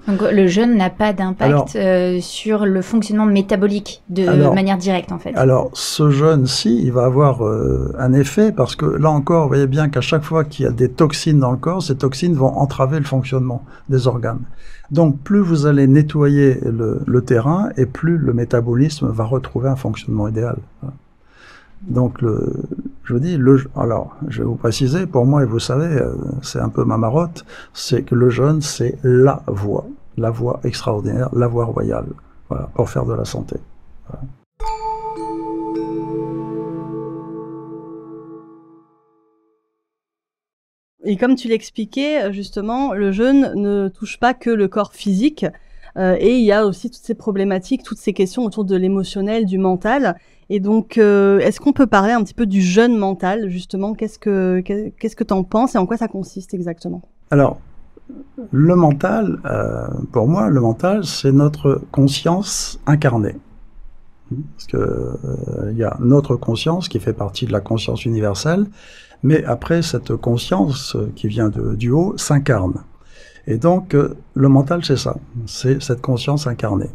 Donc le jeûne n'a pas d'impact sur le fonctionnement métabolique de manière directe en fait. Alors ce jeûne, si, il va avoir un effet parce que là encore, vous voyez bien qu'à chaque fois qu'il y a des toxines dans le corps, ces toxines vont entraver le fonctionnement des organes. Donc plus vous allez nettoyer le terrain et plus le métabolisme va retrouver un fonctionnement idéal. Donc je vous dis, alors je vais vous préciser, pour moi, et vous savez, c'est un peu ma marotte, c'est que le jeûne, c'est la voie extraordinaire, la voie royale, voilà, pour faire de la santé. Voilà. Et comme tu l'expliquais, justement, le jeûne ne touche pas que le corps physique, et il y a aussi toutes ces problématiques, toutes ces questions autour de l'émotionnel, du mental. Et donc, est-ce qu'on peut parler un petit peu du jeûne mental, justement? Qu'est-ce que t'en penses et en quoi ça consiste exactement? Alors, le mental, pour moi, le mental, c'est notre conscience incarnée. Parce que il y a notre conscience qui fait partie de la conscience universelle, mais après, cette conscience qui vient du haut s'incarne. Et donc, le mental, c'est ça, c'est cette conscience incarnée.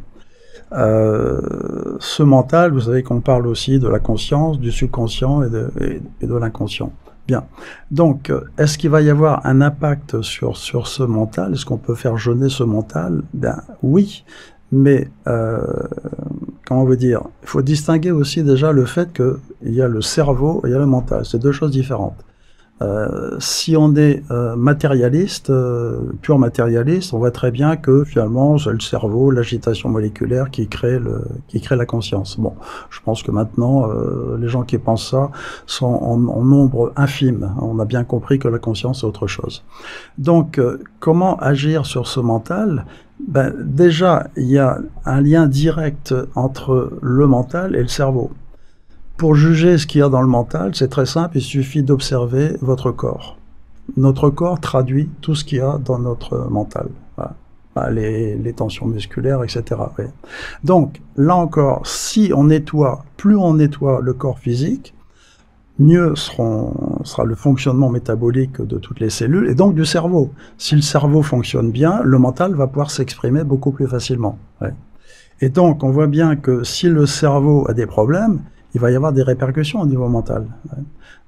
Ce mental, vous savez qu'on parle aussi de la conscience, du subconscient et de l'inconscient. Bien. Donc, est-ce qu'il va y avoir un impact sur ce mental? Est-ce qu'on peut faire jeûner ce mental? Ben oui, mais comment vous dire? Il faut distinguer aussi déjà le fait qu'il y a le cerveau et il y a le mental. C'est deux choses différentes. Si on est matérialiste, pur matérialiste, on voit très bien que finalement c'est le cerveau, l'agitation moléculaire qui crée la conscience. Bon, je pense que maintenant les gens qui pensent ça sont en nombre infime. On a bien compris que la conscience est autre chose. Donc comment agir sur ce mental? Ben, déjà, il y a un lien direct entre le mental et le cerveau. Pour juger ce qu'il y a dans le mental, c'est très simple, il suffit d'observer votre corps. Notre corps traduit tout ce qu'il y a dans notre mental. Voilà. Les tensions musculaires, etc. Oui. Donc, là encore, si on nettoie, plus on nettoie le corps physique, mieux sera le fonctionnement métabolique de toutes les cellules, et donc du cerveau. Si le cerveau fonctionne bien, le mental va pouvoir s'exprimer beaucoup plus facilement. Ouais. Et donc, on voit bien que si le cerveau a des problèmes, il va y avoir des répercussions au niveau mental.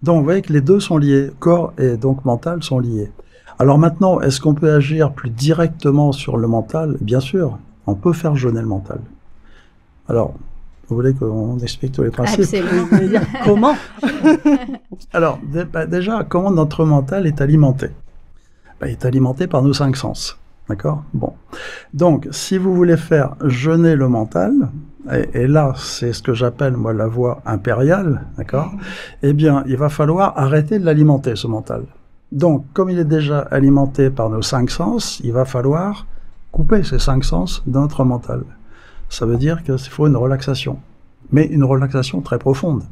Donc, vous voyez que les deux sont liés, corps et donc mental sont liés. Alors maintenant, est-ce qu'on peut agir plus directement sur le mental? Bien sûr, on peut faire jeûner le mental. Alors, vous voulez qu'on explique tous les principes? Absolument. Comment? Alors, déjà, comment notre mental est alimenté? Il est alimenté par nos 5 sens. D'accord? Bon. Donc, si vous voulez faire jeûner le mental, et là, c'est ce que j'appelle, moi, la voie impériale, d'accord? Eh bien, il va falloir arrêter de l'alimenter, ce mental. Donc, comme il est déjà alimenté par nos 5 sens, il va falloir couper ces 5 sens de notre mental. Ça veut dire qu'il faut une relaxation, mais une relaxation très profonde.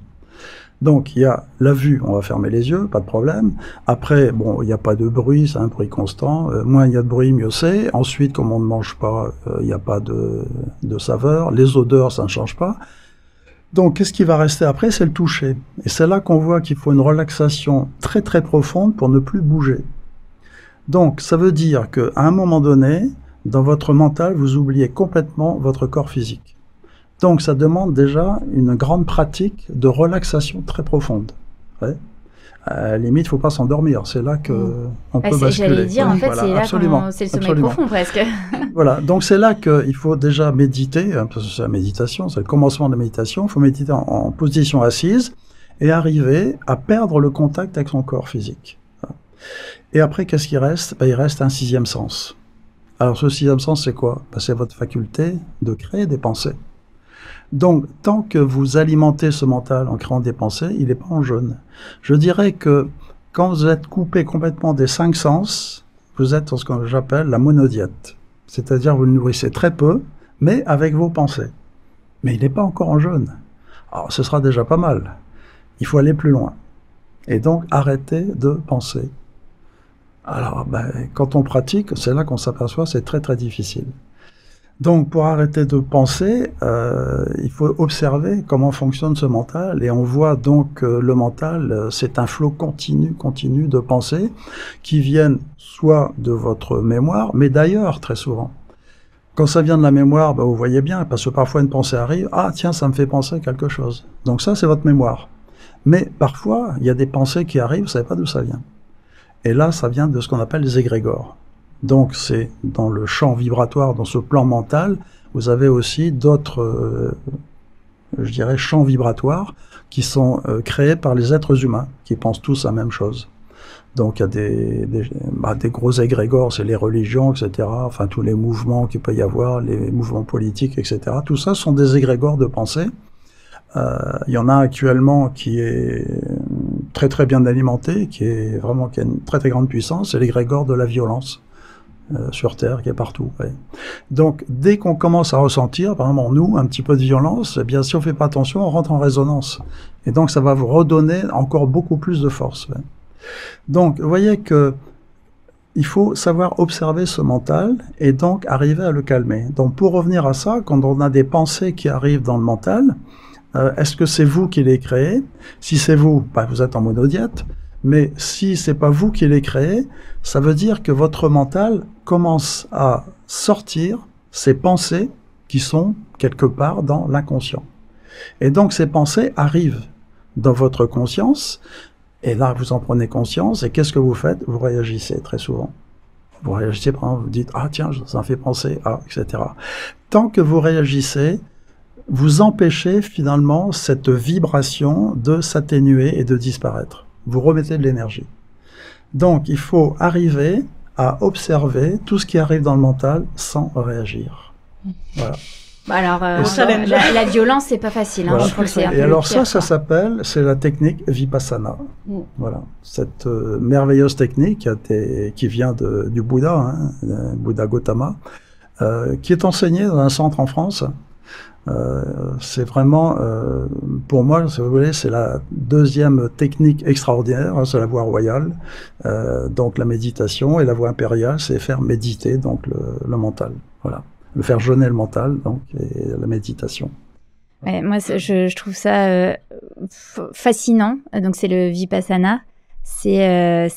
Donc, il y a la vue, on va fermer les yeux, pas de problème. Après, bon, il n'y a pas de bruit, c'est un bruit constant. Moins il y a de bruit, mieux c'est. Ensuite, comme on ne mange pas, il n'y a pas de saveur. Les odeurs, ça ne change pas. Donc, qu'est-ce qui va rester après? C'est le toucher. Et c'est là qu'on voit qu'il faut une relaxation très très profonde pour ne plus bouger. Donc, ça veut dire qu'à un moment donné, dans votre mental, vous oubliez complètement votre corps physique. Donc ça demande déjà une grande pratique de relaxation très profonde. Ouais. À la limite, il ne faut pas s'endormir. C'est là qu'on peut basculer. J'allais dire, en fait, voilà, c'est là absolument, c'est le sommeil absolument. profond presque. Voilà, donc c'est là qu'il faut déjà méditer, parce que c'est la méditation, c'est le commencement de la méditation. Il faut méditer en position assise et arriver à perdre le contact avec son corps physique. Et après, qu'est-ce qui reste? Il reste un sixième sens. Alors ce sixième sens, c'est quoi? C'est votre faculté de créer des pensées. Donc, tant que vous alimentez ce mental en créant des pensées, il n'est pas en jeûne. Je dirais que quand vous êtes coupé complètement des 5 sens, vous êtes dans ce que j'appelle la monodiète. C'est-à-dire vous le nourrissez très peu, mais avec vos pensées. Mais il n'est pas encore en jeûne. Alors, ce sera déjà pas mal. Il faut aller plus loin. Et donc, arrêter de penser. Alors, quand on pratique, c'est là qu'on s'aperçoit que c'est très très difficile. Donc, pour arrêter de penser, il faut observer comment fonctionne ce mental. Et on voit donc que le mental, c'est un flot continu de pensées qui viennent soit de votre mémoire, mais d'ailleurs, très souvent. Quand ça vient de la mémoire, vous voyez bien, parce que parfois une pensée arrive, « Ah, tiens, ça me fait penser à quelque chose. » Donc ça, c'est votre mémoire. Mais parfois, il y a des pensées qui arrivent, vous ne savez pas d'où ça vient. Et là, ça vient de ce qu'on appelle les égrégores. Donc, c'est dans le champ vibratoire, dans ce plan mental, vous avez aussi d'autres, je dirais, champs vibratoires qui sont créés par les êtres humains, qui pensent tous la même chose. Donc, il y a des gros égrégores, c'est les religions, etc., enfin, tous les mouvements qu'il peut y avoir, les mouvements politiques, etc. Tout ça sont des égrégores de pensée. Il y en a actuellement qui est très très bien alimenté, qui a une très très grande puissance, c'est l'égrégore de la violence. Sur Terre, qui est partout. Ouais. Donc, dès qu'on commence à ressentir, par exemple, en nous, un petit peu de violence, eh bien, si on ne fait pas attention, on rentre en résonance. Et donc, ça va vous redonner encore beaucoup plus de force. Ouais. Donc, vous voyez que il faut savoir observer ce mental et donc arriver à le calmer. Donc, pour revenir à ça, quand on a des pensées qui arrivent dans le mental, est-ce que c'est vous qui les créez? Si c'est vous, vous êtes en monodiète. Mais si c'est pas vous qui les créez, ça veut dire que votre mental commence à sortir ces pensées qui sont quelque part dans l'inconscient. Et donc ces pensées arrivent dans votre conscience, et là vous en prenez conscience, et qu'est-ce que vous faites? Vous réagissez très souvent. Vous réagissez, par exemple, vous dites « Ah tiens, ça me fait penser à... » etc. Tant que vous réagissez, vous empêchez finalement cette vibration de s'atténuer et de disparaître. Vous remettez de l'énergie. Donc, il faut arriver à observer tout ce qui arrive dans le mental sans réagir. Voilà. Alors, la violence, c'est pas facile. Hein, voilà. Et alors ça s'appelle, c'est la technique Vipassana. Voilà. Cette merveilleuse technique qui vient du Bouddha, Bouddha Gautama, qui est enseignée dans un centre en France. C'est vraiment, pour moi, si vous voulez, c'est la deuxième technique extraordinaire, c'est la voie royale, donc la méditation, et la voie impériale, c'est faire méditer donc le mental, voilà, le faire jeûner le mental, donc, et la méditation. Ouais, moi, je trouve ça fascinant. Donc, c'est le Vipassana. C'est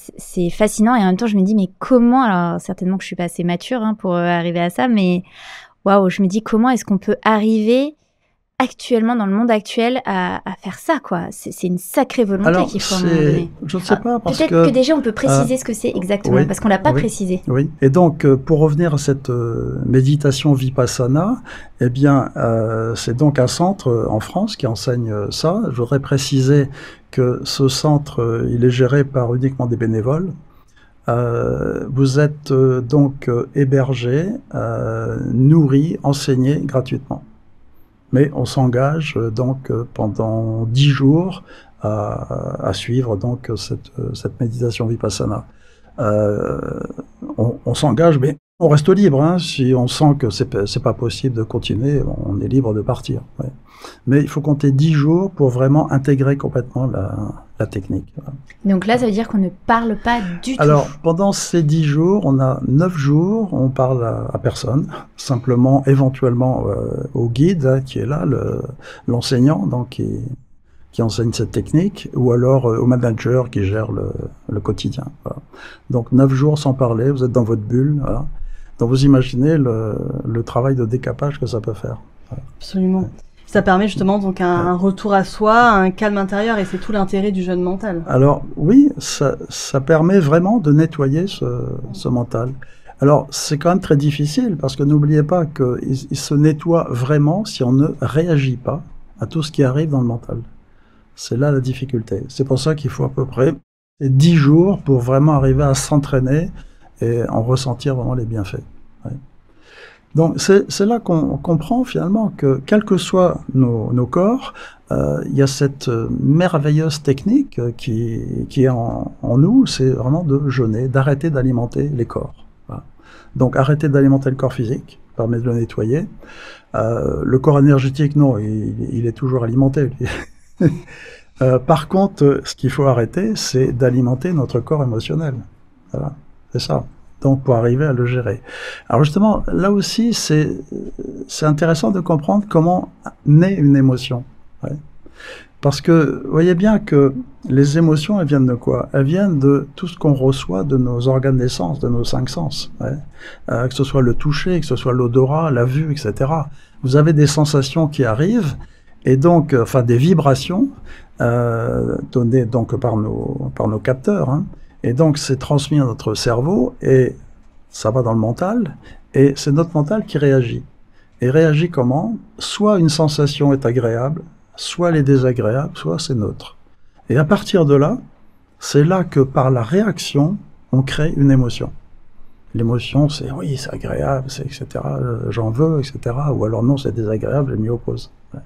fascinant et en même temps, je me dis, mais comment, alors certainement que je suis pas assez mature pour arriver à ça, mais waouh, je me dis comment est-ce qu'on peut arriver actuellement, dans le monde actuel, à faire ça, quoi. C'est une sacrée volonté qu'il faut à un moment donné. Je ne sais pas, parce peut-être que déjà on peut préciser ce que c'est exactement, parce qu'on l'a pas précisé. Oui, et donc pour revenir à cette méditation Vipassana, eh bien c'est donc un centre en France qui enseigne ça. Je voudrais préciser que ce centre, il est géré par uniquement des bénévoles. Vous êtes donc hébergé, nourri, enseigné gratuitement. Mais on s'engage donc pendant 10 jours à suivre donc cette méditation Vipassana. On s'engage, mais on reste libre. Hein, si on sent que c'est pas possible de continuer, on est libre de partir. Ouais. Mais il faut compter 10 jours pour vraiment intégrer complètement la technique. Voilà. Donc là, ça veut dire qu'on ne parle pas du tout. Alors, pendant ces 10 jours, on a 9 jours, on parle à personne, simplement, éventuellement au guide qui est là, l'enseignant, donc qui enseigne cette technique, ou alors au manager qui gère le quotidien. Voilà. Donc 9 jours sans parler, vous êtes dans votre bulle. Voilà. Donc vous imaginez le travail de décapage que ça peut faire. Absolument. Ouais. Ça permet justement donc un retour à soi, un calme intérieur, et c'est tout l'intérêt du jeûne mental. Alors oui, ça permet vraiment de nettoyer ce mental. Alors c'est quand même très difficile, parce que n'oubliez pas qu'il se nettoie vraiment si on ne réagit pas à tout ce qui arrive dans le mental. C'est là la difficulté. C'est pour ça qu'il faut à peu près 10 jours pour vraiment arriver à s'entraîner et en ressentir vraiment les bienfaits. Ouais. Donc c'est là qu'on comprend finalement que quels que soient nos corps, il y a cette merveilleuse technique qui est en nous, c'est vraiment de jeûner, d'arrêter d'alimenter les corps. Voilà. Donc arrêter d'alimenter le corps physique, permet de le nettoyer. Le corps énergétique, non, il est toujours alimenté. Par contre, ce qu'il faut arrêter, c'est d'alimenter notre corps émotionnel. Voilà, c'est ça. Donc, pour arriver à le gérer. Alors justement, là aussi, c'est intéressant de comprendre comment naît une émotion. Ouais. Parce que, vous voyez bien que les émotions, elles viennent de quoi? Elles viennent de tout ce qu'on reçoit de nos organes des sens, de nos 5 sens. Ouais. Que ce soit le toucher, que ce soit l'odorat, la vue, etc. Vous avez des sensations qui arrivent, et donc, enfin, des vibrations données donc par nos capteurs, hein. Et donc, c'est transmis à notre cerveau, et ça va dans le mental, et c'est notre mental qui réagit. Et réagit comment? Soit une sensation est agréable, soit elle est désagréable, soit c'est neutre. Et à partir de là, c'est là que par la réaction, on crée une émotion. L'émotion, c'est oui, c'est agréable, c'est etc., j'en veux, etc., ou alors non, c'est désagréable, je m'y oppose. Ouais.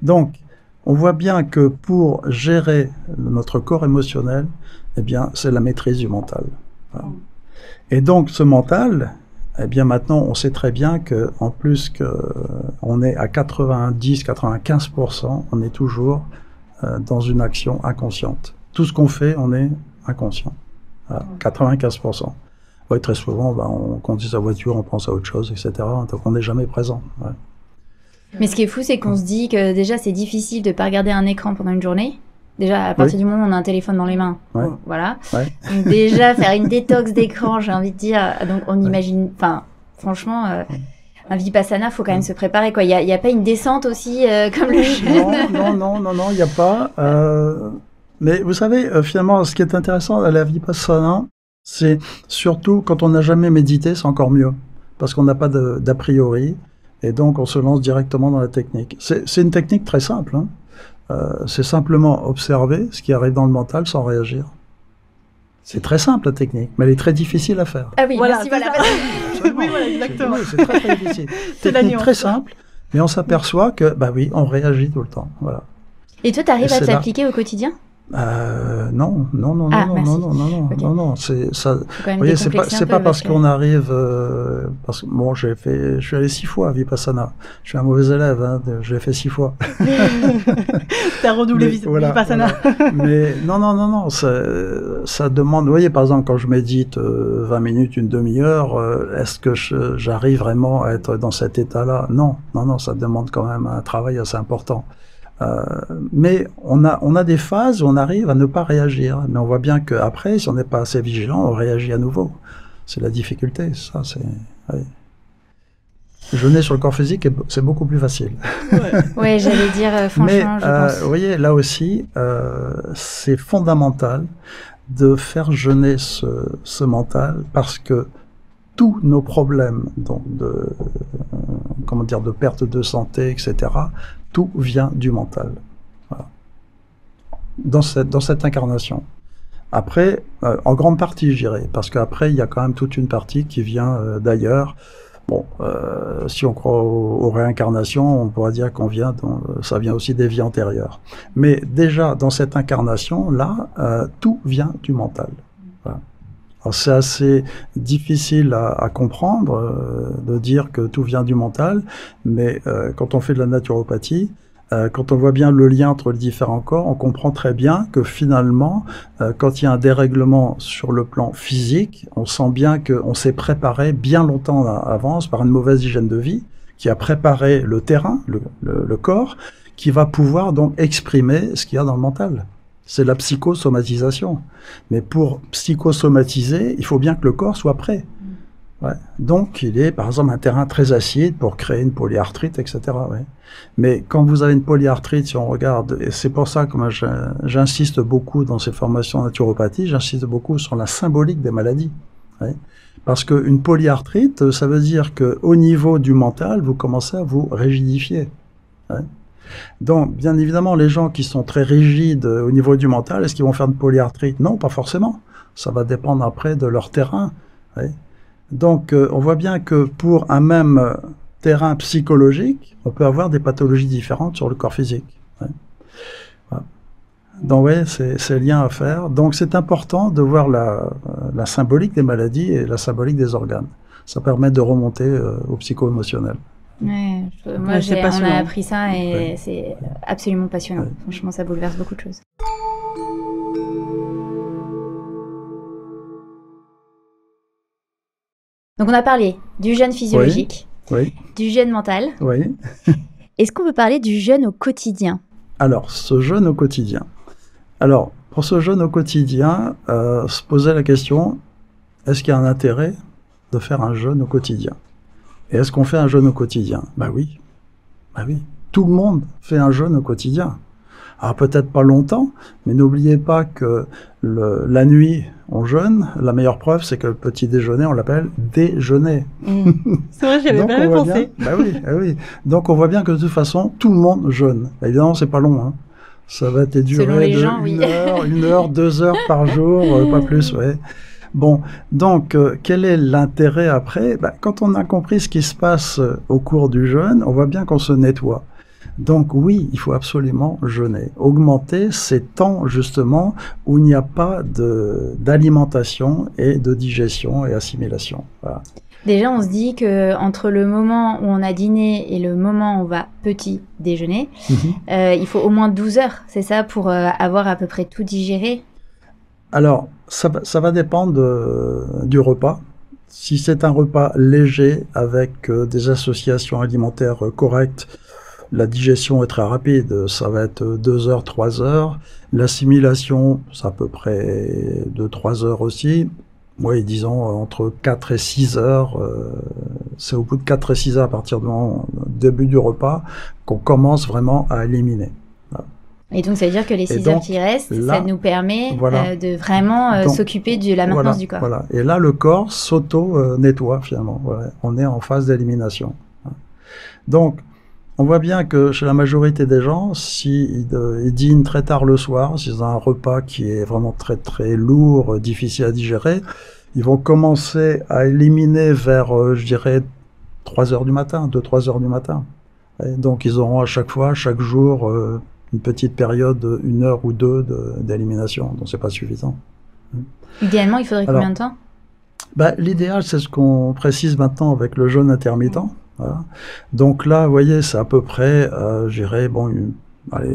Donc, on voit bien que pour gérer notre corps émotionnel, eh bien, c'est la maîtrise du mental. Voilà. Et donc, ce mental, eh bien, maintenant, on sait très bien que, en plus qu'on est à 90-95%, on est toujours dans une action inconsciente. Tout ce qu'on fait, on est inconscient. Voilà, 95%. Ouais, très souvent, on conduit sa voiture, on pense à autre chose, etc. Donc, on n'est jamais présent. Ouais. Mais ce qui est fou, c'est qu'on se dit que déjà, c'est difficile de ne pas regarder un écran pendant une journée. Déjà, à partir du moment où on a un téléphone dans les mains, bon, voilà. Ouais. Donc déjà, faire une détox d'écran, j'ai envie de dire. Donc, on imagine... Enfin, franchement, un vipassana, il faut quand même se préparer, quoi. Il y a pas une descente aussi, comme le jeûne? Non, il n'y a pas. Mais vous savez, finalement, ce qui est intéressant à la vipassana, c'est surtout quand on n'a jamais médité, c'est encore mieux. Parce qu'on n'a pas d'a priori. Et donc, on se lance directement dans la technique. C'est une technique très simple, hein. C'est simplement observer ce qui arrive dans le mental sans réagir. C'est très simple, la technique, mais elle est très difficile à faire. Ah oui, voilà, merci, voilà. Oui, voilà, exactement. C'est très, très difficile. C'est technique très simple, mais on s'aperçoit que, bah oui, on réagit tout le temps. Voilà. Et toi, tu arrives à te l'appliquer au quotidien? Non, c'est ça. Vous voyez, c'est pas parce qu'on arrive, parce que bon, je suis allé 6 fois à Vipassana. Je suis un mauvais élève, hein, je l'ai fait 6 fois. T'as redoublé Vipassana. Voilà. Mais non, ça demande, vous voyez, par exemple, quand je médite 20 minutes, une demi-heure, est-ce que j'arrive vraiment à être dans cet état-là? Non, ça demande quand même un travail assez important. Mais on a des phases où on arrive à ne pas réagir. Mais on voit bien qu'après, si on n'est pas assez vigilant, on réagit à nouveau. C'est la difficulté, ça. Ouais. Jeûner sur le corps physique, c'est beaucoup plus facile. Ouais, j'allais dire, franchement, mais, je pense. vous voyez, là aussi, c'est fondamental de faire jeûner ce mental, parce que tous nos problèmes donc de perte de santé, etc., tout vient du mental. Voilà. Dans cette incarnation. Après, en grande partie, je dirais, parce qu'après, il y a quand même toute une partie qui vient d'ailleurs. Bon, si on croit aux réincarnations, on pourrait dire ça vient aussi des vies antérieures. Mais déjà, dans cette incarnation-là, tout vient du mental. Voilà. Alors c'est assez difficile à comprendre, de dire que tout vient du mental, mais quand on fait de la naturopathie, quand on voit bien le lien entre les différents corps, on comprend très bien que finalement, quand il y a un dérèglement sur le plan physique, on sent bien qu'on s'est préparé bien longtemps à l'avance par une mauvaise hygiène de vie, qui a préparé le terrain, le corps, qui va pouvoir donc exprimer ce qu'il y a dans le mental. C'est la psychosomatisation. Mais pour psychosomatiser, il faut bien que le corps soit prêt. Ouais. Donc, il est, par exemple, un terrain très acide pour créer une polyarthrite, etc. Ouais. Mais quand vous avez une polyarthrite, si on regarde, et c'est pour ça que moi j'insiste beaucoup dans ces formations en naturopathie, j'insiste beaucoup sur la symbolique des maladies. Ouais. Parce qu'une polyarthrite, ça veut dire qu'au niveau du mental, vous commencez à vous rigidifier. Ouais. Donc, bien évidemment, les gens qui sont très rigides au niveau du mental, est-ce qu'ils vont faire une polyarthrite? Non, pas forcément. Ça va dépendre après de leur terrain. Ouais. Donc, on voit bien que pour un même terrain psychologique, on peut avoir des pathologies différentes sur le corps physique. Ouais. Voilà. Donc, oui, c'est lien à faire. Donc, c'est important de voir la symbolique des maladies et la symbolique des organes. Ça permet de remonter au psycho-émotionnel. Ouais, moi, on a appris ça et c'est absolument passionnant. Ouais. Franchement, ça bouleverse beaucoup de choses. Donc, on a parlé du jeûne physiologique, oui. Du jeûne mental. Oui. Est-ce qu'on peut parler du jeûne au quotidien? Alors, ce jeûne au quotidien. Alors, pour ce jeûne au quotidien, se poser la question, est-ce qu'il y a un intérêt de faire un jeûne au quotidien? Et est-ce qu'on fait un jeûne au quotidien? Ben oui. Ben oui. Tout le monde fait un jeûne au quotidien. Alors peut-être pas longtemps, mais n'oubliez pas que la nuit, on jeûne. La meilleure preuve, c'est que le petit déjeuner, on l'appelle déjeuner. Mmh. C'est vrai, j'avais pas pensé. Ben oui, ben oui. Donc on voit bien que de toute façon, tout le monde jeûne. Évidemment, c'est pas long. Hein. Ça va durer une heure, 2 heures par jour, pas plus, ouais. Bon, donc, quel est l'intérêt après? Quand on a compris ce qui se passe au cours du jeûne, on voit bien qu'on se nettoie. Donc oui, il faut absolument jeûner. Augmenter ces temps, justement, où il n'y a pas d'alimentation et de digestion et assimilation. Voilà. Déjà, on se dit qu'entre le moment où on a dîné et le moment où on va petit déjeuner, il faut au moins 12 heures, c'est ça, pour avoir à peu près tout digéré? Alors, ça va dépendre du repas. Si c'est un repas léger avec des associations alimentaires correctes, la digestion est très rapide. Ça va être 2 heures, 3 heures. L'assimilation, c'est à peu près 2-3 heures aussi. Oui, disons entre 4 et 6 heures. C'est au bout de 4 et 6 heures, à partir du début du repas, qu'on commence vraiment à éliminer. Voilà. Et donc, ça veut dire que les 6 heures qui restent, là, ça nous permet de vraiment s'occuper de la maintenance du corps. Voilà. Et là, le corps s'auto-nettoie finalement. Voilà. On est en phase d'élimination. Donc, on voit bien que chez la majorité des gens, s'ils dînent très tard le soir, s'ils ont un repas qui est vraiment très très lourd, difficile à digérer, ils vont commencer à éliminer vers, je dirais, 3 heures du matin, 2-3 heures du matin. Et donc, ils auront à chaque fois, chaque jour, une petite période, 1 heure ou 2 d'élimination, donc c'est pas suffisant. Idéalement, il faudrait combien de temps? L'idéal, c'est ce qu'on précise maintenant avec le jeûne intermittent. Voilà. Donc là, vous voyez, c'est à peu près, je dirais,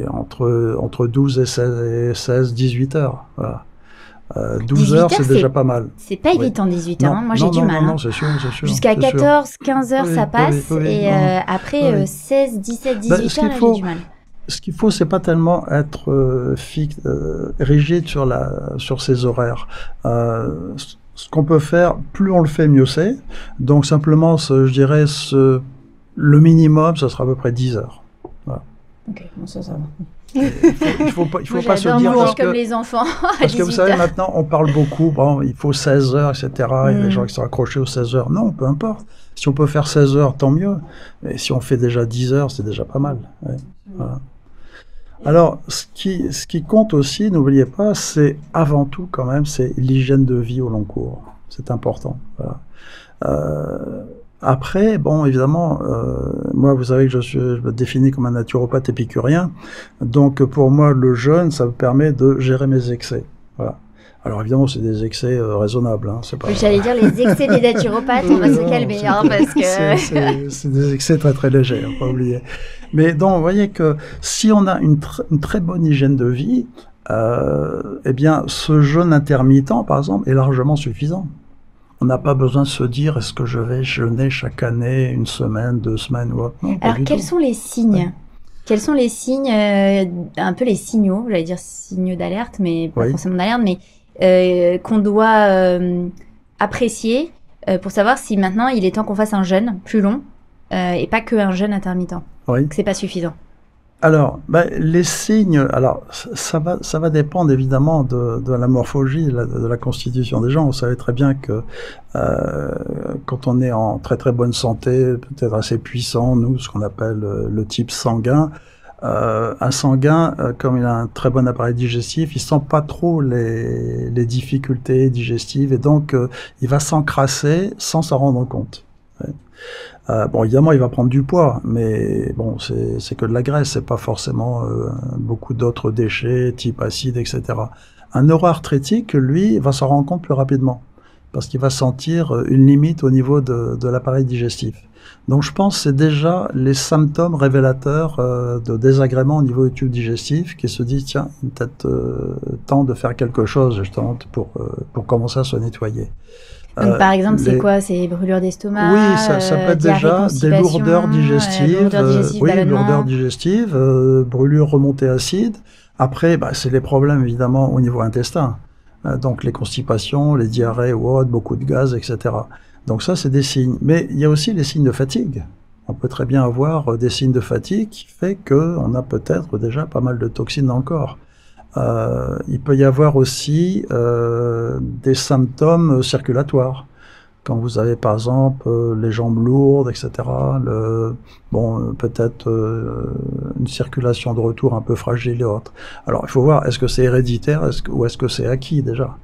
entre 12 et 16, 18 heures. Voilà. 12 heures, c'est déjà pas mal. C'est pas évident, 18 heures. Moi, j'ai du mal. Non, c'est sûr. Jusqu'à 14, 15 heures, ça passe. Et après, 16, 17, 18 heures, là, j'ai du mal. Ce qu'il faut, c'est pas tellement être rigide sur ses horaires. Ce qu'on peut faire, plus on le fait, mieux c'est. Donc simplement, je dirais, le minimum, ça sera à peu près 10 heures. Voilà. Ok, bon, ça va. Il faut pas se dire parce comme les enfants. Parce que vous savez, maintenant, on parle beaucoup, bon, il faut 16 heures, etc. Il y a des gens qui sont accrochés aux 16 heures. Non, peu importe. Si on peut faire 16 heures, tant mieux. Mais si on fait déjà 10 heures, c'est déjà pas mal. Ouais. Voilà. Alors, ce qui compte aussi, n'oubliez pas, c'est avant tout quand même, c'est l'hygiène de vie au long cours. C'est important. Voilà. Après, bon, évidemment, moi, vous savez que je me définis comme un naturopathe épicurien. Donc, pour moi, le jeûne, ça me permet de gérer mes excès. Voilà. Alors, évidemment, c'est des excès raisonnables. Hein, c'est pas... J'allais dire les excès des naturopathes, on va se calmer, hein, parce que... c'est des excès très, très légers, hein, pas oublier. Mais donc, vous voyez que si on a une très bonne hygiène de vie, eh bien, ce jeûne intermittent, par exemple, est largement suffisant. On n'a pas besoin de se dire, est-ce que je vais jeûner chaque année, 1 semaine, 2 semaines ou autre. Non, alors, quels sont les signes ? Quels sont les signes, un peu les signaux, j'allais dire signaux d'alerte, mais pas forcément d'alerte, mais qu'on doit apprécier pour savoir si maintenant il est temps qu'on fasse un jeûne plus long et pas qu'un jeûne intermittent. Oui. Que c'est pas suffisant. Alors, les signes, alors ça va dépendre évidemment de la morphologie, de la constitution des gens. Vous savez très bien que quand on est en très très bonne santé, peut-être assez puissant, nous, ce qu'on appelle le type sanguin, un sanguin, comme il a un très bon appareil digestif, il sent pas trop les difficultés digestives et donc il va s'encrasser sans s'en rendre compte. Ouais. Bon, évidemment, il va prendre du poids, mais bon, c'est que de la graisse, c'est pas forcément beaucoup d'autres déchets, type acide, etc. Un neuroarthrétique, lui, va s'en rendre compte plus rapidement, parce qu'il va sentir une limite au niveau de l'appareil digestif. Donc, je pense que c'est déjà les symptômes révélateurs de désagréments au niveau du tube digestif, qui se disent, tiens, il est peut-être temps de faire quelque chose, justement, pour commencer à se nettoyer. Donc, par exemple, c'est quoi? C'est brûlure d'estomac? Oui, ça peut être déjà des lourdeurs digestives, lourdeurs digestives, brûlure remontée acide. Après, c'est les problèmes évidemment au niveau intestin. Donc les constipations, les diarrhées ou autres, beaucoup de gaz, etc. Donc ça, c'est des signes. Mais il y a aussi les signes de fatigue. On peut très bien avoir des signes de fatigue qui fait qu'on a peut-être déjà pas mal de toxines dans le corps. Il peut y avoir aussi des symptômes circulatoires. Quand vous avez par exemple les jambes lourdes, etc. Peut-être une circulation de retour un peu fragile et autres. Alors il faut voir, est-ce que c'est héréditaire ou est-ce que c'est acquis déjà?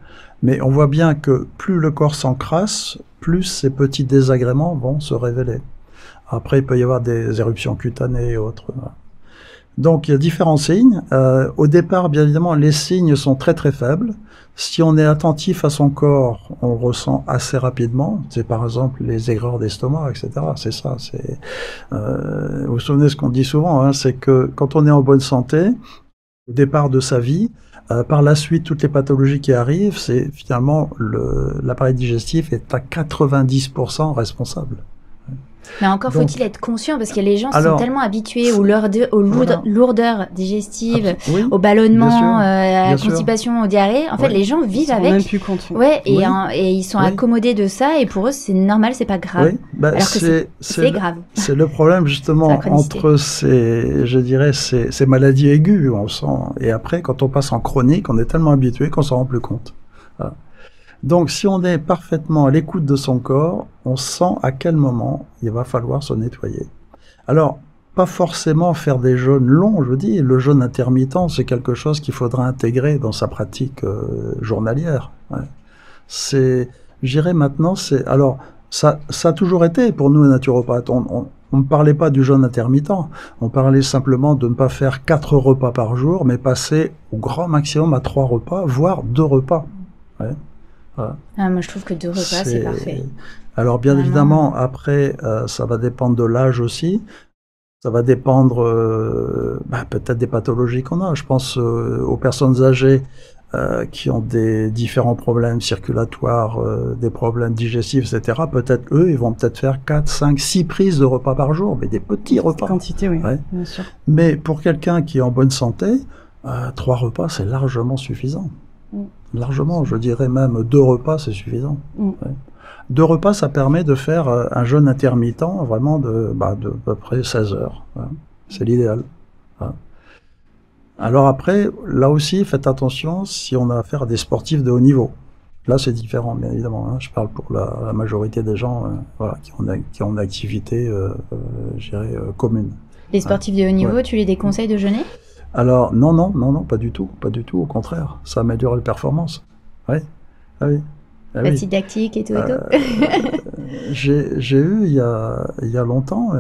Mais on voit bien que plus le corps s'encrasse, plus ces petits désagréments vont se révéler. Après, il peut y avoir des éruptions cutanées et autres. Donc, il y a différents signes. Au départ, bien évidemment, les signes sont très très faibles. Si on est attentif à son corps, on le ressent assez rapidement. C'est par exemple les aigreurs d'estomac, etc. C'est ça. Vous vous souvenez ce qu'on dit souvent, hein, c'est que quand on est en bonne santé, au départ de sa vie, par la suite, toutes les pathologies qui arrivent, c'est finalement l'appareil digestif est à 90% responsable. Mais encore faut-il être conscient, parce que les gens sont tellement habitués aux lourdeurs digestives, au ballonnement, à la constipation, aux diarrhées. En fait, les gens vivent avec. Même plus compte. Et ils sont accommodés de ça, et pour eux, c'est normal, c'est pas grave. Alors que c'est grave. C'est le problème, justement, entre ces maladies aiguës, on sent. Et après, quand on passe en chronique, on est tellement habitué qu'on s'en rend plus compte. Voilà. Donc, si on est parfaitement à l'écoute de son corps, on sent à quel moment il va falloir se nettoyer. Alors, pas forcément faire des jeûnes longs, je vous dis. Le jeûne intermittent, c'est quelque chose qu'il faudra intégrer dans sa pratique journalière. Ouais. Je dirais maintenant, alors, ça a toujours été pour nous, les naturopathes. On ne parlait pas du jeûne intermittent. On parlait simplement de ne pas faire 4 repas par jour, mais passer au grand maximum à 3 repas, voire 2 repas. Ouais. Voilà. Moi, je trouve que 2 repas, c'est parfait. Alors, bien évidemment, après, ça va dépendre de l'âge aussi. Ça va dépendre peut-être des pathologies qu'on a. Je pense aux personnes âgées qui ont des différents problèmes circulatoires, des problèmes digestifs, etc. Peut-être eux, ils vont peut-être faire 4, 5, 6 prises de repas par jour, mais des petits repas. Quantité, oui, bien sûr. Mais pour quelqu'un qui est en bonne santé, 3 repas, c'est largement suffisant. Largement, je dirais même 2 repas, c'est suffisant. Ouais. 2 repas, ça permet de faire un jeûne intermittent, vraiment de à peu près 16 heures. Ouais. C'est l'idéal. Ouais. Alors après, là aussi, faites attention si on a affaire à des sportifs de haut niveau. Là, c'est différent, bien évidemment. Hein. Je parle pour la majorité des gens qui ont une activité, je dirais, commune. Les sportifs de haut niveau, tu les déconseilles de jeûner ? Alors, non, pas du tout, au contraire, ça améliore les performances. Oui, oui. Pas didactique et tout et tout. J'ai eu, il y a longtemps,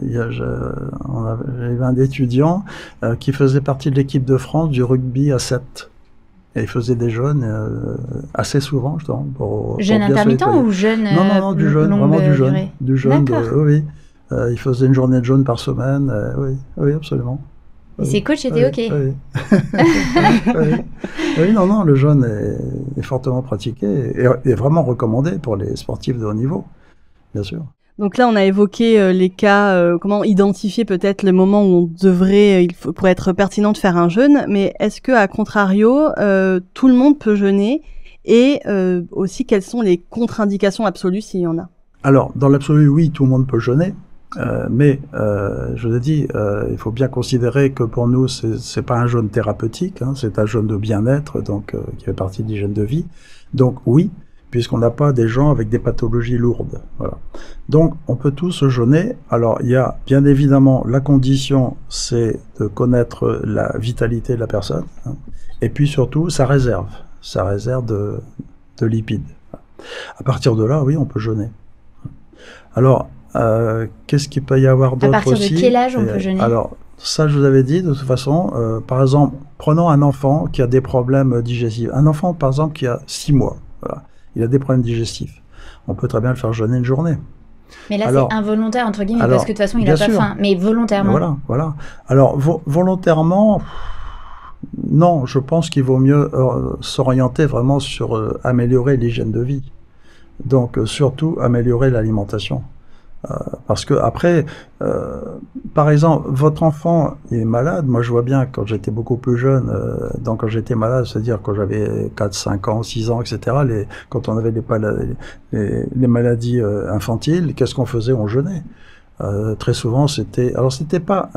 j'ai eu un étudiant qui faisait partie de l'équipe de France du rugby à 7. Et il faisait des jeûnes assez souvent, justement. Jeûne intermittent ou jeûne Non, du jeûne, vraiment du jeûne. Durée. Du jeûne, oui. Il faisait une journée de jeûne par semaine, oui, absolument. Et ses coachs étaient OK. Oui, non, le jeûne est fortement pratiqué et vraiment recommandé pour les sportifs de haut niveau, bien sûr. Donc là, on a évoqué les cas, comment identifier peut-être le moment où on devrait, pourrait être pertinent de faire un jeûne, mais est-ce que, à contrario, tout le monde peut jeûner et aussi quelles sont les contre-indications absolues s'il y en a. Alors, dans l'absolu, oui, tout le monde peut jeûner. Mais je vous ai dit, il faut bien considérer que pour nous, c'est pas un jeûne thérapeutique, hein, c'est un jeûne de bien-être, donc qui fait partie de l'hygiène de vie. Donc oui, puisqu'on n'a pas des gens avec des pathologies lourdes. Voilà. Donc on peut tous jeûner. Alors il y a bien évidemment la condition, c'est de connaître la vitalité de la personne, hein, et puis surtout sa réserve de lipides. À partir de là, oui, on peut jeûner. Alors qu'est-ce qu'il peut y avoir d'autre aussi? À partir de quel âge on peut jeûner? Alors, ça, je vous avais dit, de toute façon, par exemple, prenons un enfant qui a des problèmes digestifs. Un enfant, par exemple, qui a 6 mois, voilà, il a des problèmes digestifs. On peut très bien le faire jeûner une journée. Mais là, c'est involontaire, entre guillemets, parce que de toute façon, il n'a pas faim. Mais volontairement. Voilà. Alors, volontairement, non, je pense qu'il vaut mieux s'orienter vraiment sur améliorer l'hygiène de vie. Donc, surtout, améliorer l'alimentation. Parce que après, par exemple, votre enfant il est malade. Moi, je vois bien quand j'étais beaucoup plus jeune, donc quand j'étais malade, c'est-à-dire quand j'avais 4, 5 ans, 6 ans, etc., quand on avait les maladies infantiles, qu'est-ce qu'on faisait? On jeûnait. Très souvent, c'était pas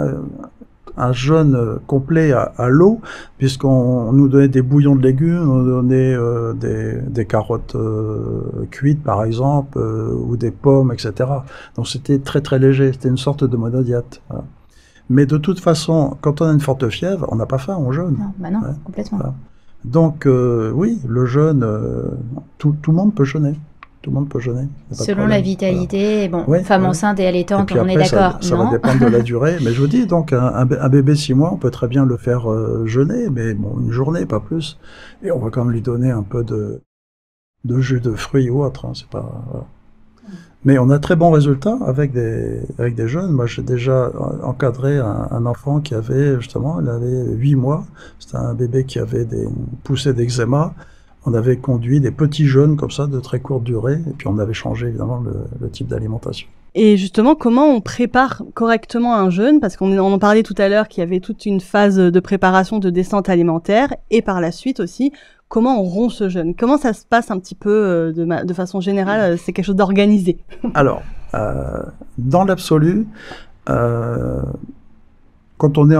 un jeûne complet à l'eau, puisqu'on nous donnait des bouillons de légumes, on nous donnait des carottes cuites par exemple, ou des pommes, etc. Donc c'était très très léger, c'était une sorte de monodiète. Voilà. Mais de toute façon, quand on a une forte fièvre, on n'a pas faim, on jeûne. Non, complètement. Voilà. Donc oui, le jeûne, tout le monde peut jeûner. Tout le monde peut jeûner. Selon la vitalité, femme enceinte et allaitante, on est d'accord. Ça va dépendre de la durée. Mais je vous dis, donc, un bébé 6 mois, on peut très bien le faire jeûner, mais bon, une journée, pas plus. Et on va quand même lui donner un peu de jus de fruits ou autre. Hein, c'est pas. Voilà. Mais on a très bons résultats avec des jeunes. Moi, j'ai déjà encadré un enfant qui avait, justement, il avait 8 mois. C'était un bébé qui avait des poussées d'eczéma. On avait conduit des petits jeûnes comme ça de très courte durée, et puis on avait changé évidemment le type d'alimentation. Et justement, comment on prépare correctement un jeûne? Parce qu'on en parlait tout à l'heure qu'il y avait toute une phase de préparation de descente alimentaire, et par la suite aussi, comment on rompt ce jeûne? Comment ça se passe un petit peu de façon générale? C'est quelque chose d'organisé. Alors, dans l'absolu, quand on est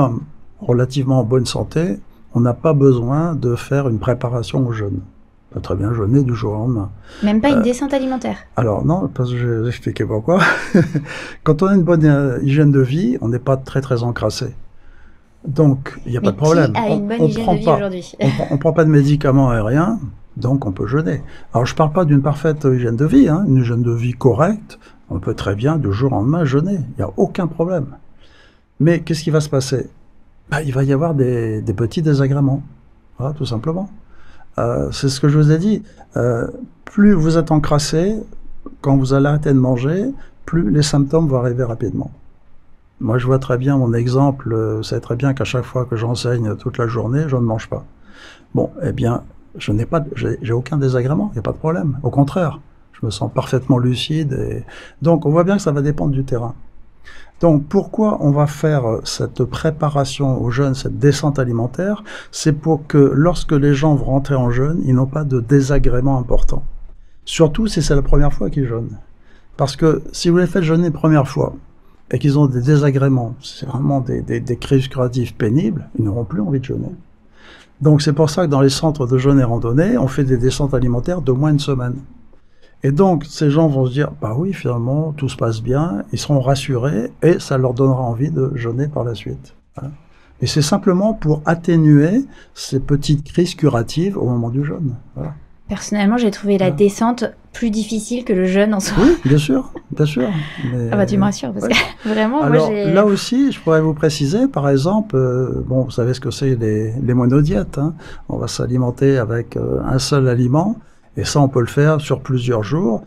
relativement en bonne santé, on n'a pas besoin de faire une préparation au jeûne. On peut très bien jeûner du jour au lendemain. Même pas une descente alimentaire? Alors non, parce que je vais vous expliquer pourquoi. Quand on a une bonne hygiène de vie, on n'est pas très très encrassé. Donc, il n'y a pas de problème. Qui a une bonne hygiène de vie aujourd'hui? On ne prend pas de médicaments et rien, donc on peut jeûner. Alors, je ne parle pas d'une parfaite hygiène de vie, hein, une hygiène de vie correcte. On peut très bien, du jour au lendemain, jeûner. Il n'y a aucun problème. Mais qu'est-ce qui va se passer? Il va y avoir des petits désagréments, voilà, tout simplement. C'est ce que je vous ai dit. Plus vous êtes encrassé, quand vous allez arrêter de manger, plus les symptômes vont arriver rapidement. Moi, je vois très bien mon exemple. Vous savez très bien qu'à chaque fois que j'enseigne toute la journée, je ne mange pas. Bon, eh bien, j'ai aucun désagrément, il n'y a pas de problème. Au contraire, je me sens parfaitement lucide. Donc, on voit bien que ça va dépendre du terrain. Donc, pourquoi on va faire cette préparation au jeûne, cette descente alimentaire? C'est pour que lorsque les gens vont rentrer en jeûne, ils n'ont pas de désagréments importants. Surtout si c'est la première fois qu'ils jeûnent. Parce que si vous les faites jeûner une première fois et qu'ils ont des désagréments, c'est vraiment des crises curatives pénibles, ils n'auront plus envie de jeûner. Donc, c'est pour ça que dans les centres de jeûne et randonnée, on fait des descentes alimentaires d'au moins une semaine. Et donc, ces gens vont se dire, bah oui, finalement, tout se passe bien, ils seront rassurés, et ça leur donnera envie de jeûner par la suite. Voilà. Et c'est simplement pour atténuer ces petites crises curatives au moment du jeûne. Voilà. Personnellement, j'ai trouvé la descente plus difficile que le jeûne en soi. Oui, bien sûr, bien sûr. Mais, ah bah tu me rassures, parce que vraiment, alors, moi j'ai... là aussi, je pourrais vous préciser, par exemple, bon, vous savez ce que c'est les monodiètes, hein. On va s'alimenter avec un seul aliment, et ça, on peut le faire sur plusieurs jours.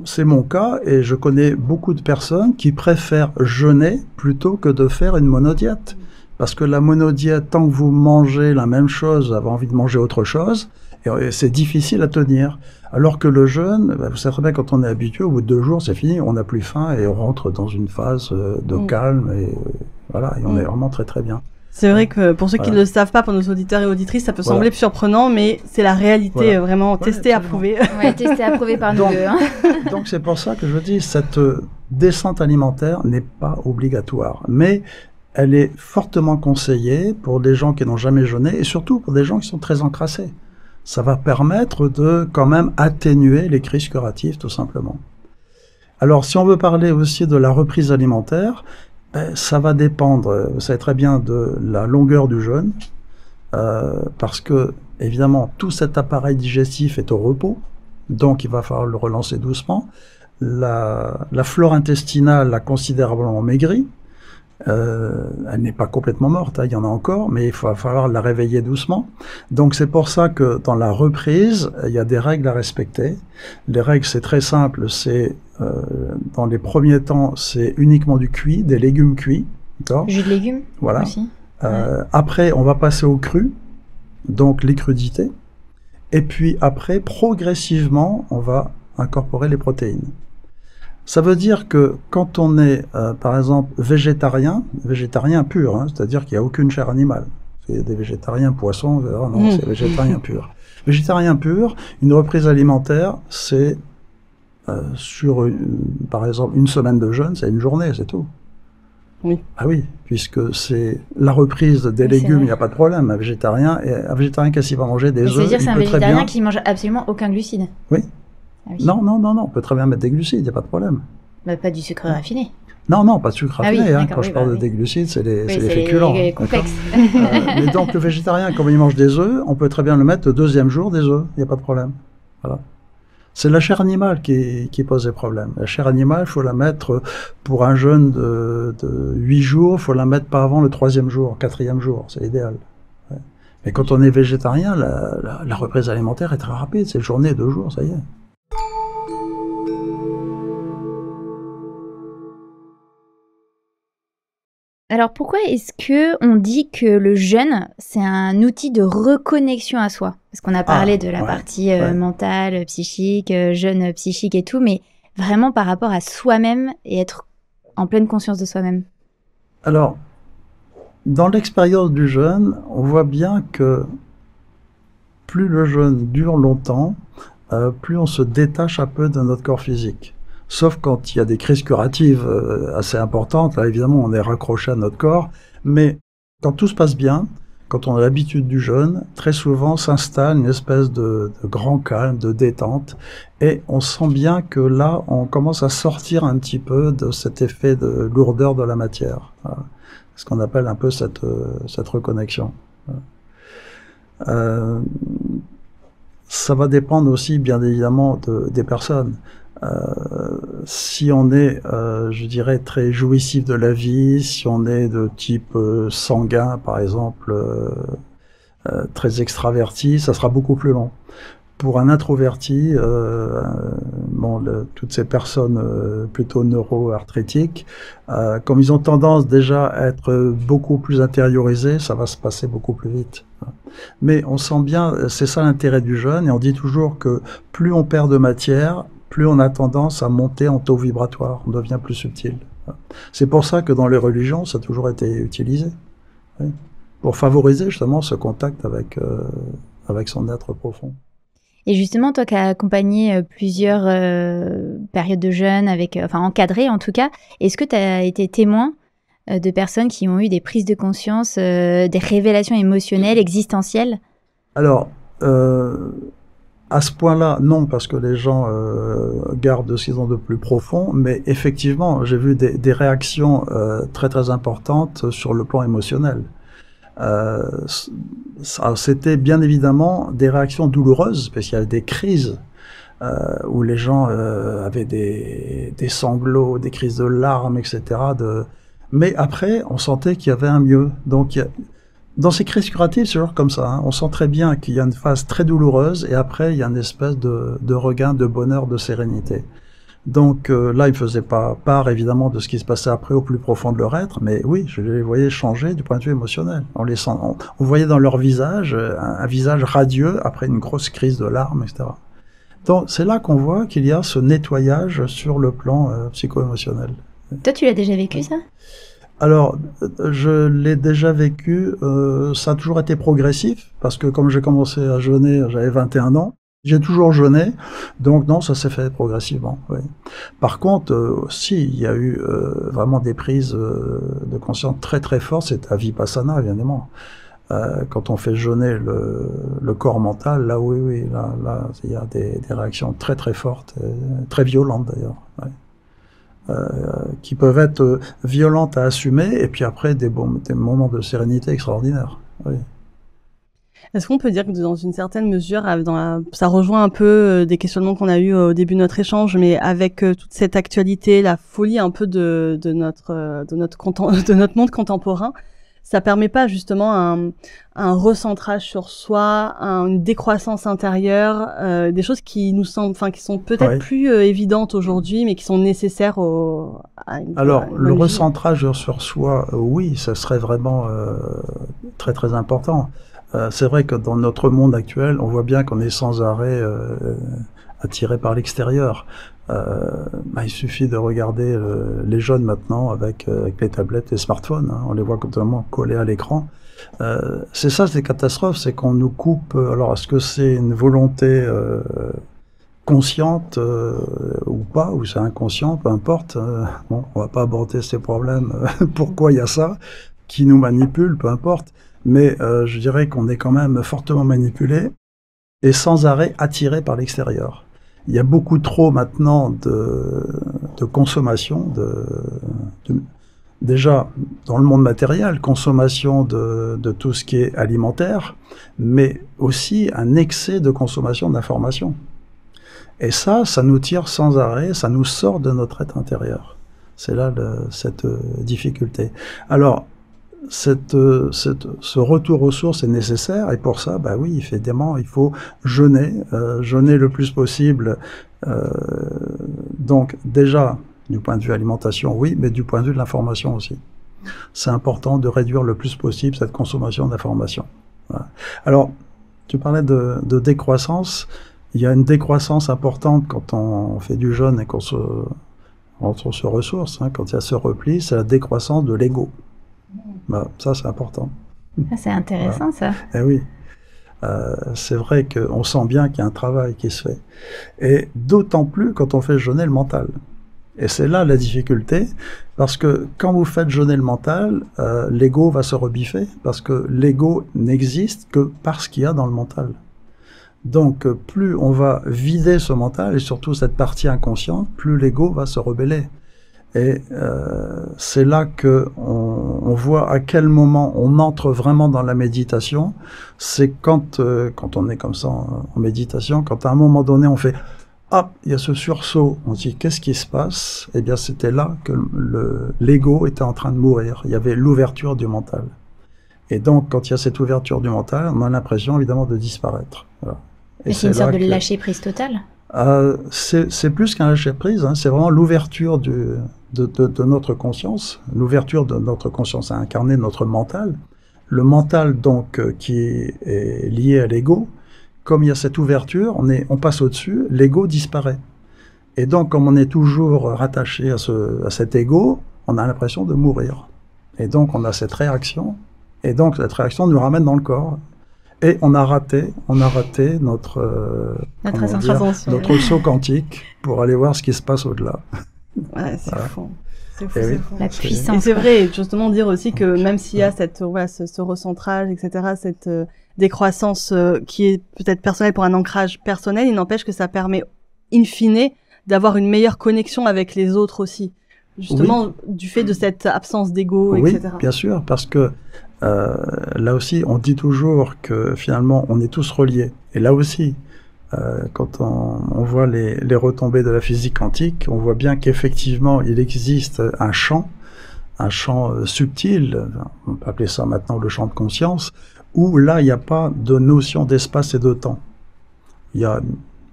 C'est mon cas, et je connais beaucoup de personnes qui préfèrent jeûner plutôt que de faire une monodiète. Parce que la monodiète, tant que vous mangez la même chose, vous avez envie de manger autre chose, et c'est difficile à tenir. Alors que le jeûne, vous savez très bien, quand on est habitué, au bout de 2 jours, c'est fini, on n'a plus faim, et on rentre dans une phase de calme, et voilà, et on est vraiment très très bien. C'est vrai que pour ceux qui ne le savent pas, pour nos auditeurs et auditrices, ça peut sembler surprenant, mais c'est la réalité vraiment testée, approuvée. Ouais, testée, approuvée par nous deux. Hein. Donc c'est pour ça que je dis, cette descente alimentaire n'est pas obligatoire, mais elle est fortement conseillée pour des gens qui n'ont jamais jeûné et surtout pour des gens qui sont très encrassés. Ça va permettre de quand même atténuer les crises curatives tout simplement. Alors si on veut parler aussi de la reprise alimentaire, ça va dépendre, vous savez très bien, de la longueur du jeûne, parce que, évidemment, tout cet appareil digestif est au repos, donc il va falloir le relancer doucement. La flore intestinale a considérablement maigri, elle n'est pas complètement morte, il y en a encore, mais il va falloir la réveiller doucement. Donc c'est pour ça que dans la reprise, il y a des règles à respecter. Les règles, c'est très simple, c'est dans les premiers temps, c'est uniquement du cuit, des légumes cuits. Jus de légumes voilà. Aussi. Après, on va passer au cru, donc les crudités. Et puis après, progressivement, on va incorporer les protéines. Ça veut dire que quand on est, par exemple, végétarien pur, hein, c'est-à-dire qu'il n'y a aucune chair animale. Il y a des végétariens poissons, non, c'est végétarien pur. Végétarien pur, une reprise alimentaire, c'est par exemple, une semaine de jeûne, c'est une journée, c'est tout. Oui. Ah oui, puisque c'est la reprise des légumes, il n'y a pas de problème. Un végétarien qui va manger des œufs, c'est-à-dire c'est un végétarien qui mange absolument aucun glucide. Oui. Ah oui. Non, on peut très bien mettre des glucides, il n'y a pas de problème. Bah, pas du sucre raffiné. Non, pas de sucre raffiné. Oui, quand je parle des glucides, c'est les féculents. Les complexes. Mais donc le végétarien, comme il mange des œufs, on peut très bien le mettre le deuxième jour des œufs, il n'y a pas de problème. Voilà. C'est la chair animale qui pose des problèmes. La chair animale, il faut la mettre pour un jeûne de 8 jours, il faut la mettre pas avant le 3e jour, 4e jour, c'est l'idéal. Ouais. Mais quand on est végétarien, la reprise alimentaire est très rapide, c'est une journée, 2 jours, ça y est. Alors pourquoi est-ce que on dit que le jeûne, c'est un outil de reconnexion à soi? Parce qu'on a parlé de la partie mentale, psychique, jeûne psychique et tout, mais vraiment par rapport à soi-même et être en pleine conscience de soi-même. Alors, dans l'expérience du jeûne, on voit bien que plus le jeûne dure longtemps, plus on se détache un peu de notre corps physique. Sauf quand il y a des crises curatives assez importantes, là évidemment on est raccroché à notre corps, mais quand tout se passe bien, quand on a l'habitude du jeûne, très souvent s'installe une espèce de grand calme, de détente, et on sent bien que là on commence à sortir un petit peu de cet effet de lourdeur de la matière, voilà. Ce qu'on appelle un peu cette reconnexion. Ça va dépendre aussi bien évidemment des personnes. Si on est, je dirais, très jouissif de la vie, si on est de type sanguin, par exemple, très extraverti, ça sera beaucoup plus long. Pour un introverti, toutes ces personnes plutôt neuro-arthrétiques, comme ils ont tendance déjà à être beaucoup plus intériorisés, ça va se passer beaucoup plus vite. Mais on sent bien, c'est ça l'intérêt du jeûne, et on dit toujours que plus on perd de matière, plus on a tendance à monter en taux vibratoire, on devient plus subtil. C'est pour ça que dans les religions, ça a toujours été utilisé, pour favoriser justement ce contact avec son être profond. Et justement, toi qui as accompagné plusieurs périodes de jeûne, encadré en tout cas, est-ce que tu as été témoin de personnes qui ont eu des prises de conscience, des révélations émotionnelles, existentielles? Alors, à ce point-là, non, parce que les gens gardent ce qu'ils ont de plus profond, mais effectivement, j'ai vu des réactions très très importantes sur le plan émotionnel. C'était bien évidemment des réactions douloureuses, parce qu'il y avait des crises où les gens avaient des sanglots, des crises de larmes, etc. Mais après, on sentait qu'il y avait un mieux. Donc, dans ces crises curatives, c'est toujours comme ça, hein. On sent très bien qu'il y a une phase très douloureuse et après, il y a une espèce de regain de bonheur, de sérénité. Donc là, ils ne faisaient pas part, évidemment, de ce qui se passait après au plus profond de leur être, mais oui, je les voyais changer du point de vue émotionnel. On voyait dans leur visage un visage radieux après une grosse crise de larmes, etc. Donc c'est là qu'on voit qu'il y a ce nettoyage sur le plan psycho-émotionnel. Toi, tu l'as déjà vécu, ça ? Alors, je l'ai déjà vécu, ça a toujours été progressif, parce que comme j'ai commencé à jeûner, j'avais 21 ans, j'ai toujours jeûné, donc non, ça s'est fait progressivement, oui. Par contre, si, il y a eu vraiment des prises de conscience très très fortes, c'est à Vipassana, évidemment. Quand on fait jeûner le corps mental, là oui, oui, là, il y a des réactions très très fortes, très violentes d'ailleurs, ouais. Qui peuvent être violentes à assumer, et puis après des moments de sérénité extraordinaires. Oui. Est-ce qu'on peut dire que dans une certaine mesure, ça rejoint un peu des questionnements qu'on a eus au début de notre échange, mais avec toute cette actualité, la folie un peu de notre monde contemporain, ça permet pas justement un recentrage sur soi, une décroissance intérieure, des choses qui nous semblent, enfin, qui sont peut-être plus évidentes aujourd'hui, mais qui sont nécessaires Alors, le recentrage sur soi, oui, ça serait vraiment très très important. C'est vrai que dans notre monde actuel, on voit bien qu'on est sans arrêt attiré par l'extérieur. Il suffit de regarder les jeunes maintenant avec les tablettes et les smartphones, hein, on les voit totalement collés à l'écran. C'est ça, c'est catastrophe, c'est qu'on nous coupe. Alors, est-ce que c'est une volonté consciente ou pas, ou c'est inconscient, peu importe. Bon, on va pas aborder ces problèmes. Pourquoi il y a ça qui nous manipule, peu importe. Mais je dirais qu'on est quand même fortement manipulé et sans arrêt attiré par l'extérieur. Il y a beaucoup trop maintenant de consommation, déjà dans le monde matériel, consommation de tout ce qui est alimentaire, mais aussi un excès de consommation d'informations. Et ça nous tire sans arrêt, ça nous sort de notre être intérieur. C'est là cette difficulté. Alors, ce retour aux sources est nécessaire, et pour ça, bah oui, évidemment, il faut jeûner le plus possible. Donc déjà, du point de vue alimentation, oui, mais du point de vue de l'information aussi. C'est important de réduire le plus possible cette consommation d'informations. Voilà. Alors, tu parlais de décroissance. Il y a une décroissance importante quand on fait du jeûne et qu'on se ressource, hein, quand il y a ce repli, c'est la décroissance de l'ego. Bah, ça, c'est important. Ah, c'est intéressant, voilà. Ça. Eh oui. C'est vrai qu'on sent bien qu'il y a un travail qui se fait. Et d'autant plus quand on fait jeûner le mental. Et c'est là la difficulté, parce que quand vous faites jeûner le mental, l'ego va se rebiffer, parce que l'ego n'existe que parce qu'il y a dans le mental. Donc, plus on va vider ce mental, et surtout cette partie inconsciente, plus l'ego va se rebeller. Et c'est là que on voit à quel moment on entre vraiment dans la méditation. C'est quand on est comme ça en méditation, quand à un moment donné on fait « Ah, il y a ce sursaut », on se dit « Qu'est-ce qui se passe ?» Eh bien, c'était là que l'ego était en train de mourir. Il y avait l'ouverture du mental. Et donc, quand il y a cette ouverture du mental, on a l'impression évidemment de disparaître. Voilà. Et c'est une sorte de lâcher prise totale. C'est plus qu'un lâcher prise, hein, c'est vraiment l'ouverture de notre conscience, l'ouverture de notre conscience à incarner notre mental. Le mental, donc, qui est lié à l'ego, comme il y a cette ouverture, on passe au-dessus, l'ego disparaît. Et donc, comme on est toujours rattaché à cet ego, on a l'impression de mourir. Et donc, on a cette réaction, et donc cette réaction nous ramène dans le corps. Et on a raté notre saut quantique pour aller voir ce qui se passe au-delà. Ouais, c'est voilà. fou. C'est fou. La puissance. Et c'est vrai, justement dire aussi que même s'il y a ce recentrage, etc., cette décroissance qui est peut-être personnelle pour un ancrage personnel, il n'empêche que ça permet, in fine, d'avoir une meilleure connexion avec les autres aussi. Justement, du fait de cette absence d'ego, etc. Oui, bien sûr, parce que là aussi, on dit toujours que finalement, on est tous reliés. Et là aussi, quand on voit les retombées de la physique quantique, on voit bien qu'effectivement, il existe un champ subtil, on peut appeler ça maintenant le champ de conscience, où là, il n'y a pas de notion d'espace et de temps. Il y a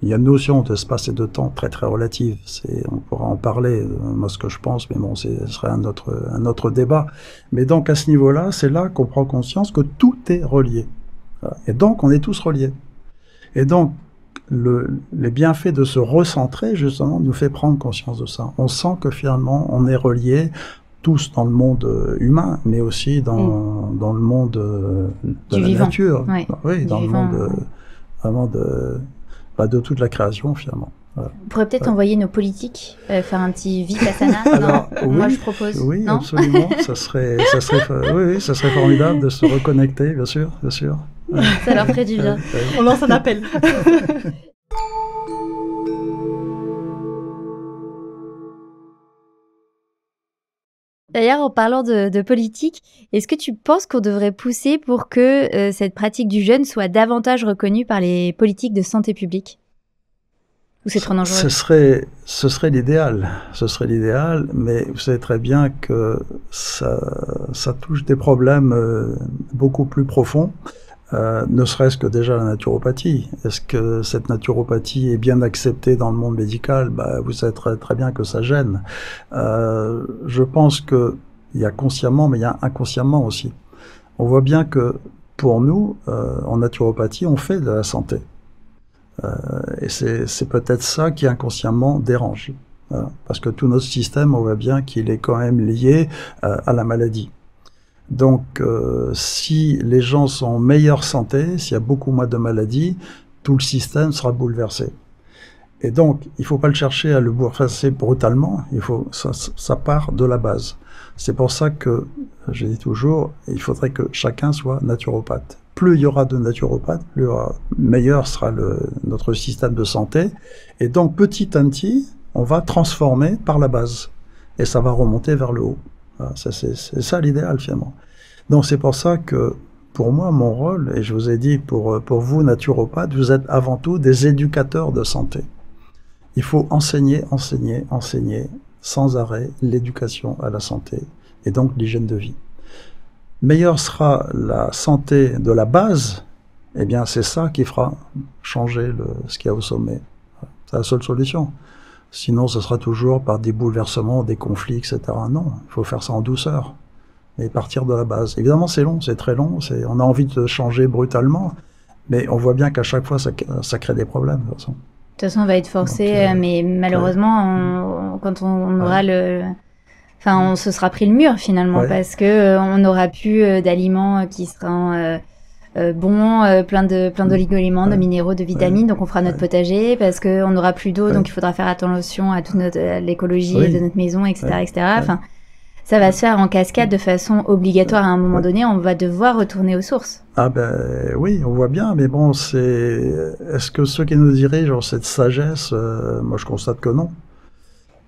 une notion d'espace et de temps très très relative. On pourra en parler, moi ce que je pense, mais bon, ce serait un autre débat. Mais donc à ce niveau-là, c'est là qu'on prend conscience que tout est relié. Voilà. Et donc on est tous reliés. Et donc les bienfaits de se recentrer, justement, nous fait prendre conscience de ça. On sent que finalement on est reliés tous dans le monde humain, mais aussi dans le monde de la nature. Ouais. Oui, dans le vivant, monde vraiment de toute la création, finalement. Voilà. On pourrait peut-être envoyer nos politiques faire un petit Vipassana. Alors, non, moi je propose. Oui, non absolument. ça serait formidable de se reconnecter, bien sûr. Ça leur ferait du bien. On lance un appel. D'ailleurs, en parlant de politique, est-ce que tu penses qu'on devrait pousser pour que cette pratique du jeûne soit davantage reconnue par les politiques de santé publique? Ou c'est trop dangereux? Ce serait l'idéal. Ce serait l'idéal, mais vous savez très bien que ça touche des problèmes beaucoup plus profonds. Ne serait-ce que déjà la naturopathie. Est-ce que cette naturopathie est bien acceptée dans le monde médical? Vous savez très, très bien que ça gêne. Je pense que il y a consciemment, mais il y a inconsciemment aussi. On voit bien que pour nous, en naturopathie, on fait de la santé. Et c'est peut-être ça qui inconsciemment dérange. Parce que tout notre système, on voit bien qu'il est quand même lié à la maladie. Donc, si les gens sont en meilleure santé, s'il y a beaucoup moins de maladies, tout le système sera bouleversé. Et donc, il ne faut pas le chercher à le bouleverser brutalement, ça part de la base. C'est pour ça que, je dis toujours, il faudrait que chacun soit naturopathe. Plus il y aura de naturopathes, meilleur sera notre système de santé. Et donc, petit à petit, on va transformer par la base. Et ça va remonter vers le haut. Voilà, c'est ça l'idéal, finalement. Donc, c'est pour ça que, pour moi, mon rôle, et je vous ai dit, pour vous, naturopathes, vous êtes avant tout des éducateurs de santé. Il faut enseigner, sans arrêt, l'éducation à la santé, et donc l'hygiène de vie. Meilleure sera la santé de la base, eh bien c'est ça qui fera changer ce qu'il y a au sommet. C'est la seule solution. Sinon, ce sera toujours par des bouleversements, des conflits, etc. Non, il faut faire ça en douceur, et partir de la base. Évidemment, c'est long, c'est très long, on a envie de changer brutalement, mais on voit bien qu'à chaque fois, ça crée des problèmes, de toute façon. De toute façon, on va être forcé, mais malheureusement, quand on aura on se sera pris le mur finalement, parce que on n'aura plus d'aliments qui seront bons, plein d'oligo-éléments, de minéraux, de vitamines, donc on fera notre potager, parce qu'on n'aura plus d'eau, donc il faudra faire attention à toute l'écologie de notre maison, etc. Enfin, ça va se faire en cascade de façon obligatoire à un moment donné, on va devoir retourner aux sources. Ah oui, on voit bien, mais bon, est-ce que ceux qui nous dirigent ont cette sagesse? Moi je constate que non.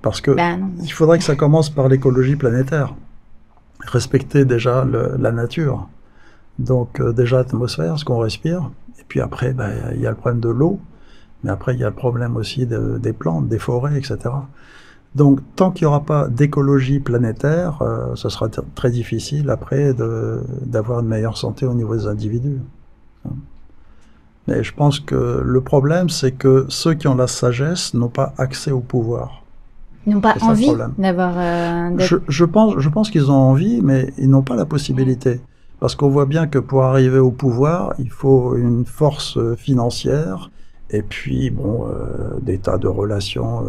Parce que il faudrait que ça commence par l'écologie planétaire. Respecter déjà la nature. Donc déjà l'atmosphère, ce qu'on respire. Et puis après, il y a le problème de l'eau. Mais après, il y a le problème aussi des plantes, des forêts, etc. Donc tant qu'il n'y aura pas d'écologie planétaire, ce sera très difficile après d'avoir une meilleure santé au niveau des individus. Mais je pense que le problème, c'est que ceux qui ont la sagesse n'ont pas accès au pouvoir. Ils n'ont pas envie d'avoir... Je pense qu'ils ont envie, mais ils n'ont pas la possibilité. Parce qu'on voit bien que pour arriver au pouvoir, il faut une force financière, et puis, des tas de relations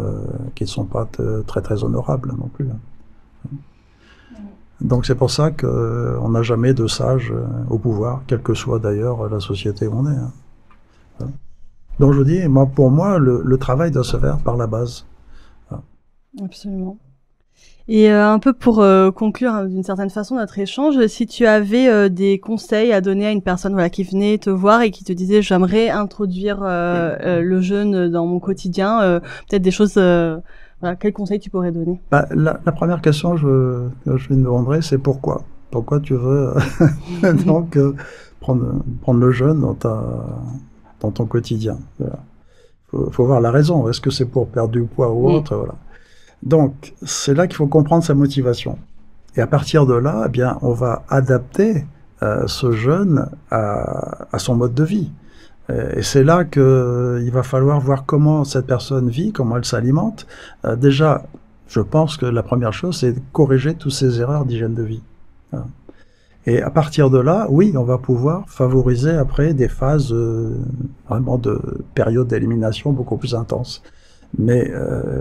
qui ne sont pas très, très honorables non plus. Donc c'est pour ça qu'on n'a jamais de sages au pouvoir, quelle que soit d'ailleurs la société où on est. Donc je vous dis, pour moi, le travail doit se faire par la base. Absolument. Et un peu pour conclure d'une certaine façon notre échange, si tu avais des conseils à donner à une personne qui venait te voir et qui te disait j'aimerais introduire le jeûne dans mon quotidien, peut-être des choses, quels conseils tu pourrais donner? La première question je lui demanderais, c'est pourquoi? Pourquoi tu veux donc prendre le jeûne dans ton quotidien? Voilà. Faut voir la raison. Est-ce que c'est pour perdre du poids ou autre? Voilà. Donc, c'est là qu'il faut comprendre sa motivation. Et à partir de là, on va adapter ce jeûne à son mode de vie. Et c'est là qu'il va falloir voir comment cette personne vit, comment elle s'alimente. Déjà, je pense que la première chose, c'est de corriger toutes ces erreurs d'hygiène de vie. Voilà. Et à partir de là, oui, on va pouvoir favoriser après des phases vraiment de période d'élimination beaucoup plus intenses. Mais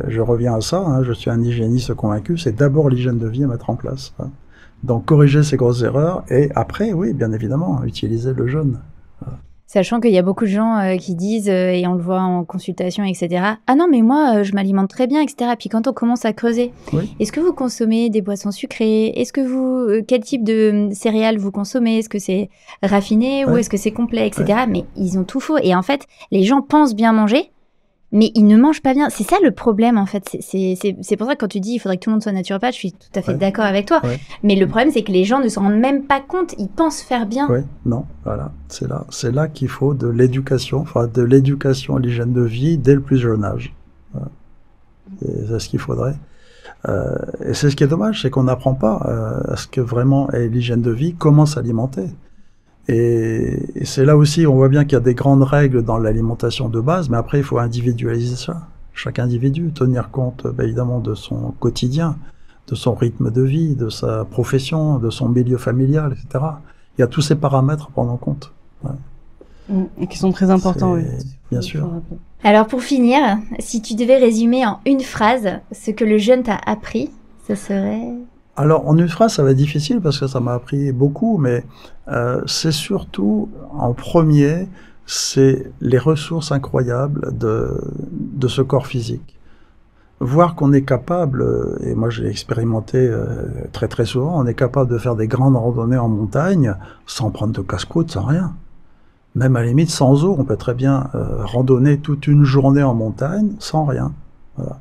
je reviens à ça, hein, je suis un hygiéniste convaincu, c'est d'abord l'hygiène de vie à mettre en place. Hein. Donc corriger ces grosses erreurs et après, oui, bien évidemment, utiliser le jeûne. Sachant qu'il y a beaucoup de gens qui disent, et on le voit en consultation, etc. « Ah non, mais moi, je m'alimente très bien, etc. » Puis quand on commence à creuser, oui. Est-ce que vous consommez des boissons sucrées? Est-ce que vous, quel type de céréales vous consommez? Est-ce que c'est raffiné ou est-ce que c'est complet, etc. Mais ils ont tout faux. Et en fait, les gens pensent bien manger, mais ils ne mangent pas bien. C'est ça le problème, en fait. C'est pour ça que quand tu dis il faudrait que tout le monde soit naturopathe, je suis tout à fait d'accord avec toi. Mais le problème, c'est que les gens ne se rendent même pas compte. Ils pensent faire bien. Oui, non, voilà. C'est là qu'il faut de l'éducation, enfin de l'éducation à l'hygiène de vie dès le plus jeune âge. Voilà. C'est ce qu'il faudrait. Et c'est ce qui est dommage, c'est qu'on n'apprend pas à ce que vraiment est l'hygiène de vie, comment s'alimenter. Et c'est là aussi, on voit bien qu'il y a des grandes règles dans l'alimentation de base, mais après, il faut individualiser ça. Chaque individu, tenir compte, évidemment, de son quotidien, de son rythme de vie, de sa profession, de son milieu familial, etc. Il y a tous ces paramètres à prendre en compte. Ouais. Et qui sont très importants, oui. Bien sûr. Alors, pour finir, si tu devais résumer en une phrase ce que le jeûne t'a appris, ce serait... Alors, en une phrase, ça va être difficile parce que ça m'a appris beaucoup, mais c'est surtout, en premier, c'est les ressources incroyables de ce corps physique. Voir qu'on est capable, et moi j'ai expérimenté très très souvent, on est capable de faire des grandes randonnées en montagne sans prendre de casse-croûte, sans rien. Même à la limite, sans eau, on peut très bien randonner toute une journée en montagne sans rien. Voilà.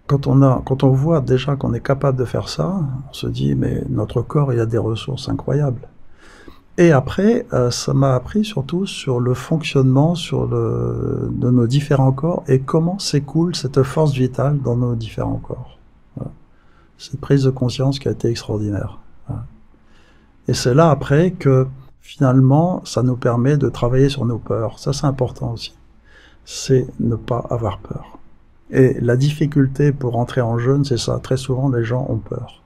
Quand on voit déjà qu'on est capable de faire ça, on se dit, mais notre corps, il a des ressources incroyables. Et après, ça m'a appris surtout sur le fonctionnement de nos différents corps et comment s'écoule cette force vitale dans nos différents corps. Voilà. Cette prise de conscience qui a été extraordinaire. Voilà. Et c'est là après que finalement, ça nous permet de travailler sur nos peurs. Ça, c'est important aussi. C'est ne pas avoir peur. Et la difficulté pour entrer en jeûne, c'est ça. Très souvent, les gens ont peur.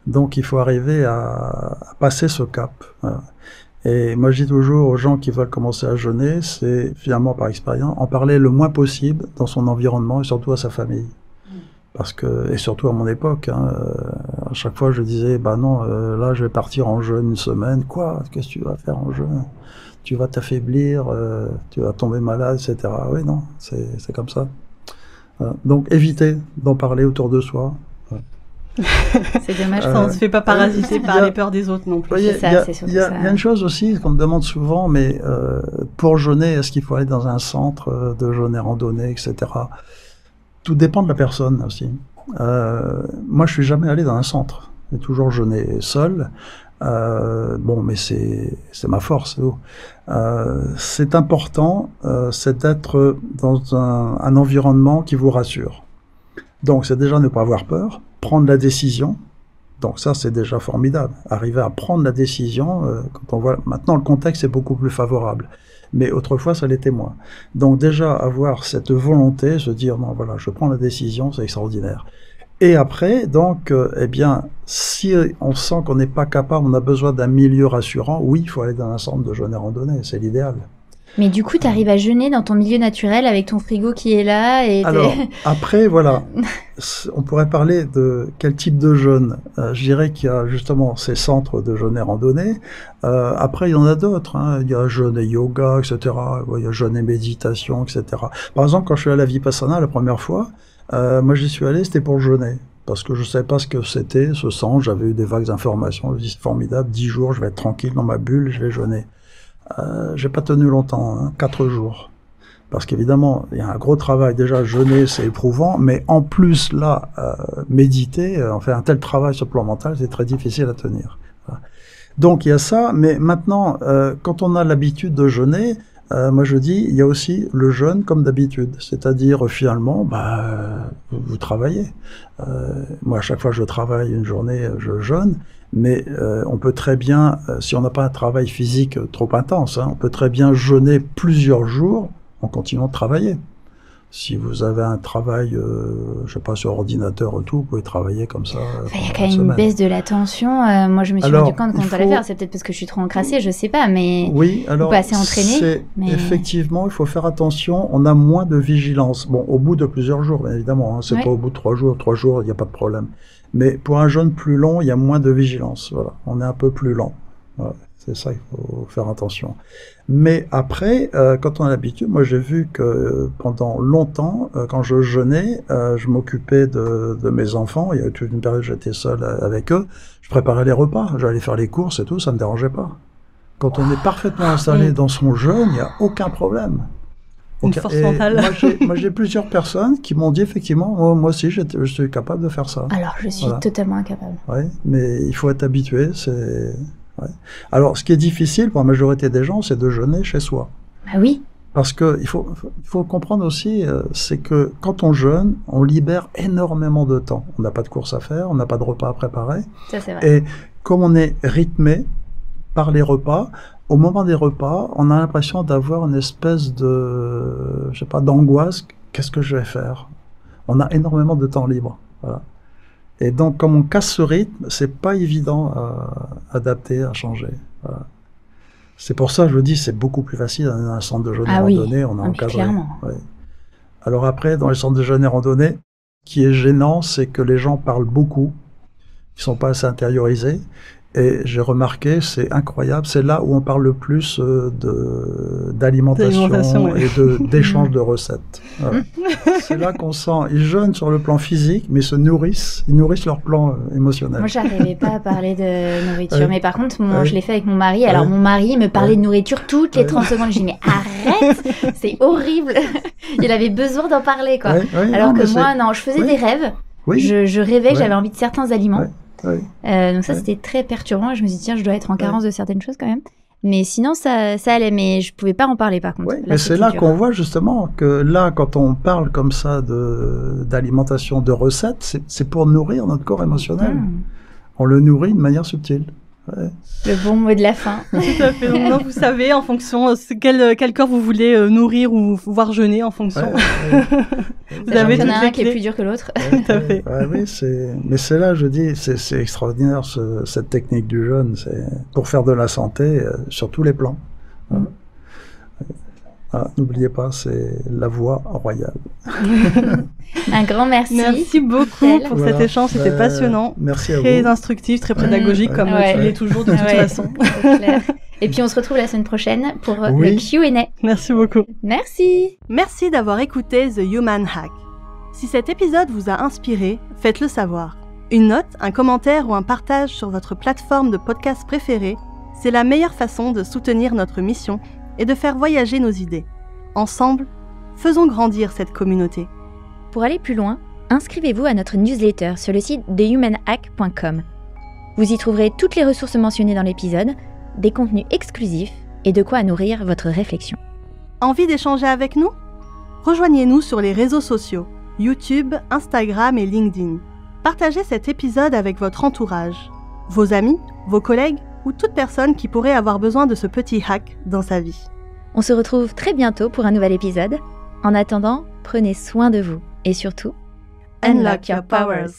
Donc, il faut arriver à passer ce cap. Et moi, je dis toujours aux gens qui veulent commencer à jeûner, c'est finalement par expérience, en parler le moins possible dans son environnement et surtout à sa famille. Parce que, et surtout à mon époque, à chaque fois, je disais, bah non, là, je vais partir en jeûne une semaine. Quoi? Qu'est-ce que tu vas faire en jeûne? Tu vas t'affaiblir, tu vas tomber malade, etc. Oui, non, c'est comme ça. Donc, éviter d'en parler autour de soi. C'est dommage. On ne se fait pas parasiter par les peurs des autres non plus. Il y a une chose aussi qu'on me demande souvent, mais pour jeûner, est-ce qu'il faut aller dans un centre de jeûne et randonnée, etc. Tout dépend de la personne aussi. Moi, je suis jamais allé dans un centre. J'ai toujours jeûné seul. Bon, mais c'est ma force. C'est important, c'est d'être dans un environnement qui vous rassure. Donc, c'est déjà ne pas avoir peur, prendre la décision. Donc ça, c'est déjà formidable. Arriver à prendre la décision, quand on voit... Maintenant, le contexte est beaucoup plus favorable. Mais autrefois, ça l'était moins. Donc déjà, avoir cette volonté, se dire, non, voilà, je prends la décision, c'est extraordinaire. Et après, donc, eh bien, si on sent qu'on n'est pas capable, on a besoin d'un milieu rassurant, oui, il faut aller dans un centre de jeûne et randonnée, c'est l'idéal. Mais du coup, tu arrives à jeûner dans ton milieu naturel avec ton frigo qui est là et alors, après, voilà, on pourrait parler de quel type de jeûne. Je dirais qu'il y a justement ces centres de jeûne et randonnée. Après, il y en a d'autres. Hein. Il y a jeûne et yoga, etc. Il y a jeûne et méditation, etc. Par exemple, quand je suis allé à la Vipassana la première fois, moi j'y suis allé, c'était pour jeûner. Parce que je ne savais pas ce que c'était, ce centre. J'avais eu des vagues d'informations. Je me dis, c'est formidable, 10 jours, je vais être tranquille dans ma bulle, je vais jeûner. J'ai pas tenu longtemps, hein, 4 jours. Parce qu'évidemment, il y a un gros travail. Déjà, jeûner, c'est éprouvant. Mais en plus, là, méditer, on fait un tel travail sur le plan mental, c'est très difficile à tenir. Voilà. Donc, il y a ça. Mais maintenant, quand on a l'habitude de jeûner, moi je dis, il y a aussi le jeûne comme d'habitude. C'est-à-dire, finalement, vous travaillez. Moi, à chaque fois que je travaille une journée, je jeûne. Mais on peut très bien, si on n'a pas un travail physique trop intense, hein, on peut très bien jeûner plusieurs jours en continuant de travailler. Si vous avez un travail, je sais pas, sur ordinateur ou tout, vous pouvez travailler comme ça. Il y a quand même une baisse de l'attention. Moi, je me suis rendu compte quand on allait faire. C'est peut-être parce que je suis trop encrassée, je sais pas, mais oui, alors, pas assez entraînée. Effectivement, il faut faire attention. On a moins de vigilance. Bon, au bout de plusieurs jours, bien évidemment. Hein, c'est pas au bout de 3 jours. 3 jours, il n'y a pas de problème. Mais pour un jeûne plus long, il y a moins de vigilance. Voilà, on est un peu plus lent. Voilà. C'est ça, il faut faire attention. Mais après, quand on a l'habitude, moi j'ai vu que pendant longtemps, quand je jeûnais, je m'occupais de mes enfants. Il y a toute une période où j'étais seul avec eux. Je préparais les repas, j'allais faire les courses et tout, ça me dérangeait pas. Quand on est parfaitement installé dans son jeûne, il n'y a aucun problème. Une force mentale. Moi j'ai plusieurs personnes qui m'ont dit effectivement, moi aussi je suis capable de faire ça. Alors je suis totalement incapable. Oui, mais il faut être habitué, c'est... Ouais. Alors, ce qui est difficile pour la majorité des gens, c'est de jeûner chez soi. Bah oui. Parce que il faut comprendre aussi, c'est que quand on jeûne, on libère énormément de temps. On n'a pas de course à faire, on n'a pas de repas à préparer. Ça, c'est vrai. Et comme on est rythmé par les repas, au moment des repas, on a l'impression d'avoir une espèce de, je sais pas, d'angoisse. Qu'est-ce que je vais faire? On a énormément de temps libre. Voilà. Et donc, comme on casse ce rythme, c'est pas évident à adapter, à changer. Voilà. C'est pour ça que je dis, c'est beaucoup plus facile dans un centre de jeûne et randonnée, on a encadré. Clairement. Ouais. Alors après, dans les centres de jeûne et randonnée, ce qui est gênant, c'est que les gens parlent beaucoup, ils sont pas assez intériorisés. Et j'ai remarqué, c'est incroyable, c'est là où on parle le plus d'alimentation et d'échange de recettes. Voilà. C'est là qu'on sent, ils jeûnent sur le plan physique, mais ils nourrissent leur plan émotionnel. Moi, j'arrivais pas à parler de nourriture, mais par contre, je l'ai fait avec mon mari. Alors, mon mari me parlait de nourriture toutes les 30 secondes. Je dis, mais arrête, c'est horrible. Il avait besoin d'en parler, quoi. Alors que moi, non, je faisais des rêves. Je rêvais que j'avais envie de certains aliments. Donc ça, c'était très perturbant. Je me suis dit, tiens, je dois être en carence de certaines choses quand même. Mais sinon, ça allait. Mais je pouvais pas en parler, par contre. Là, mais c'est là qu'on voit justement que là, quand on parle comme ça d'alimentation, de recettes, c'est pour nourrir notre corps émotionnel. On le nourrit de manière subtile. Ouais. Le bon mot de la fin. Tout à fait. Donc, vous savez, en fonction quel corps vous voulez nourrir ou voir jeûner en fonction. Vous avez il y en a un qui est plus dur que l'autre. Tout à fait. Oui, mais c'est là, je dis, c'est extraordinaire cette technique du jeûne, c'est pour faire de la santé sur tous les plans. N'oubliez pas, c'est la voie royale. Un grand merci. Merci beaucoup pour cet échange, c'était passionnant. Merci à vous. Très instructif, très pédagogique, comme tu l'es toujours de toute façon. Clair. Et puis on se retrouve la semaine prochaine pour le Q&A. Merci beaucoup. Merci. Merci d'avoir écouté The Human Hack. Si cet épisode vous a inspiré, faites-le savoir. Une note, un commentaire ou un partage sur votre plateforme de podcast préférée, c'est la meilleure façon de soutenir notre mission et de faire voyager nos idées. Ensemble, faisons grandir cette communauté. Pour aller plus loin, inscrivez-vous à notre newsletter sur le site thehumanhack.com. Vous y trouverez toutes les ressources mentionnées dans l'épisode, des contenus exclusifs et de quoi nourrir votre réflexion. Envie d'échanger avec nous ? Rejoignez-nous sur les réseaux sociaux, YouTube, Instagram et LinkedIn. Partagez cet épisode avec votre entourage, vos amis, vos collègues ou toute personne qui pourrait avoir besoin de ce petit hack dans sa vie. On se retrouve très bientôt pour un nouvel épisode. En attendant, prenez soin de vous et surtout, unlock your powers.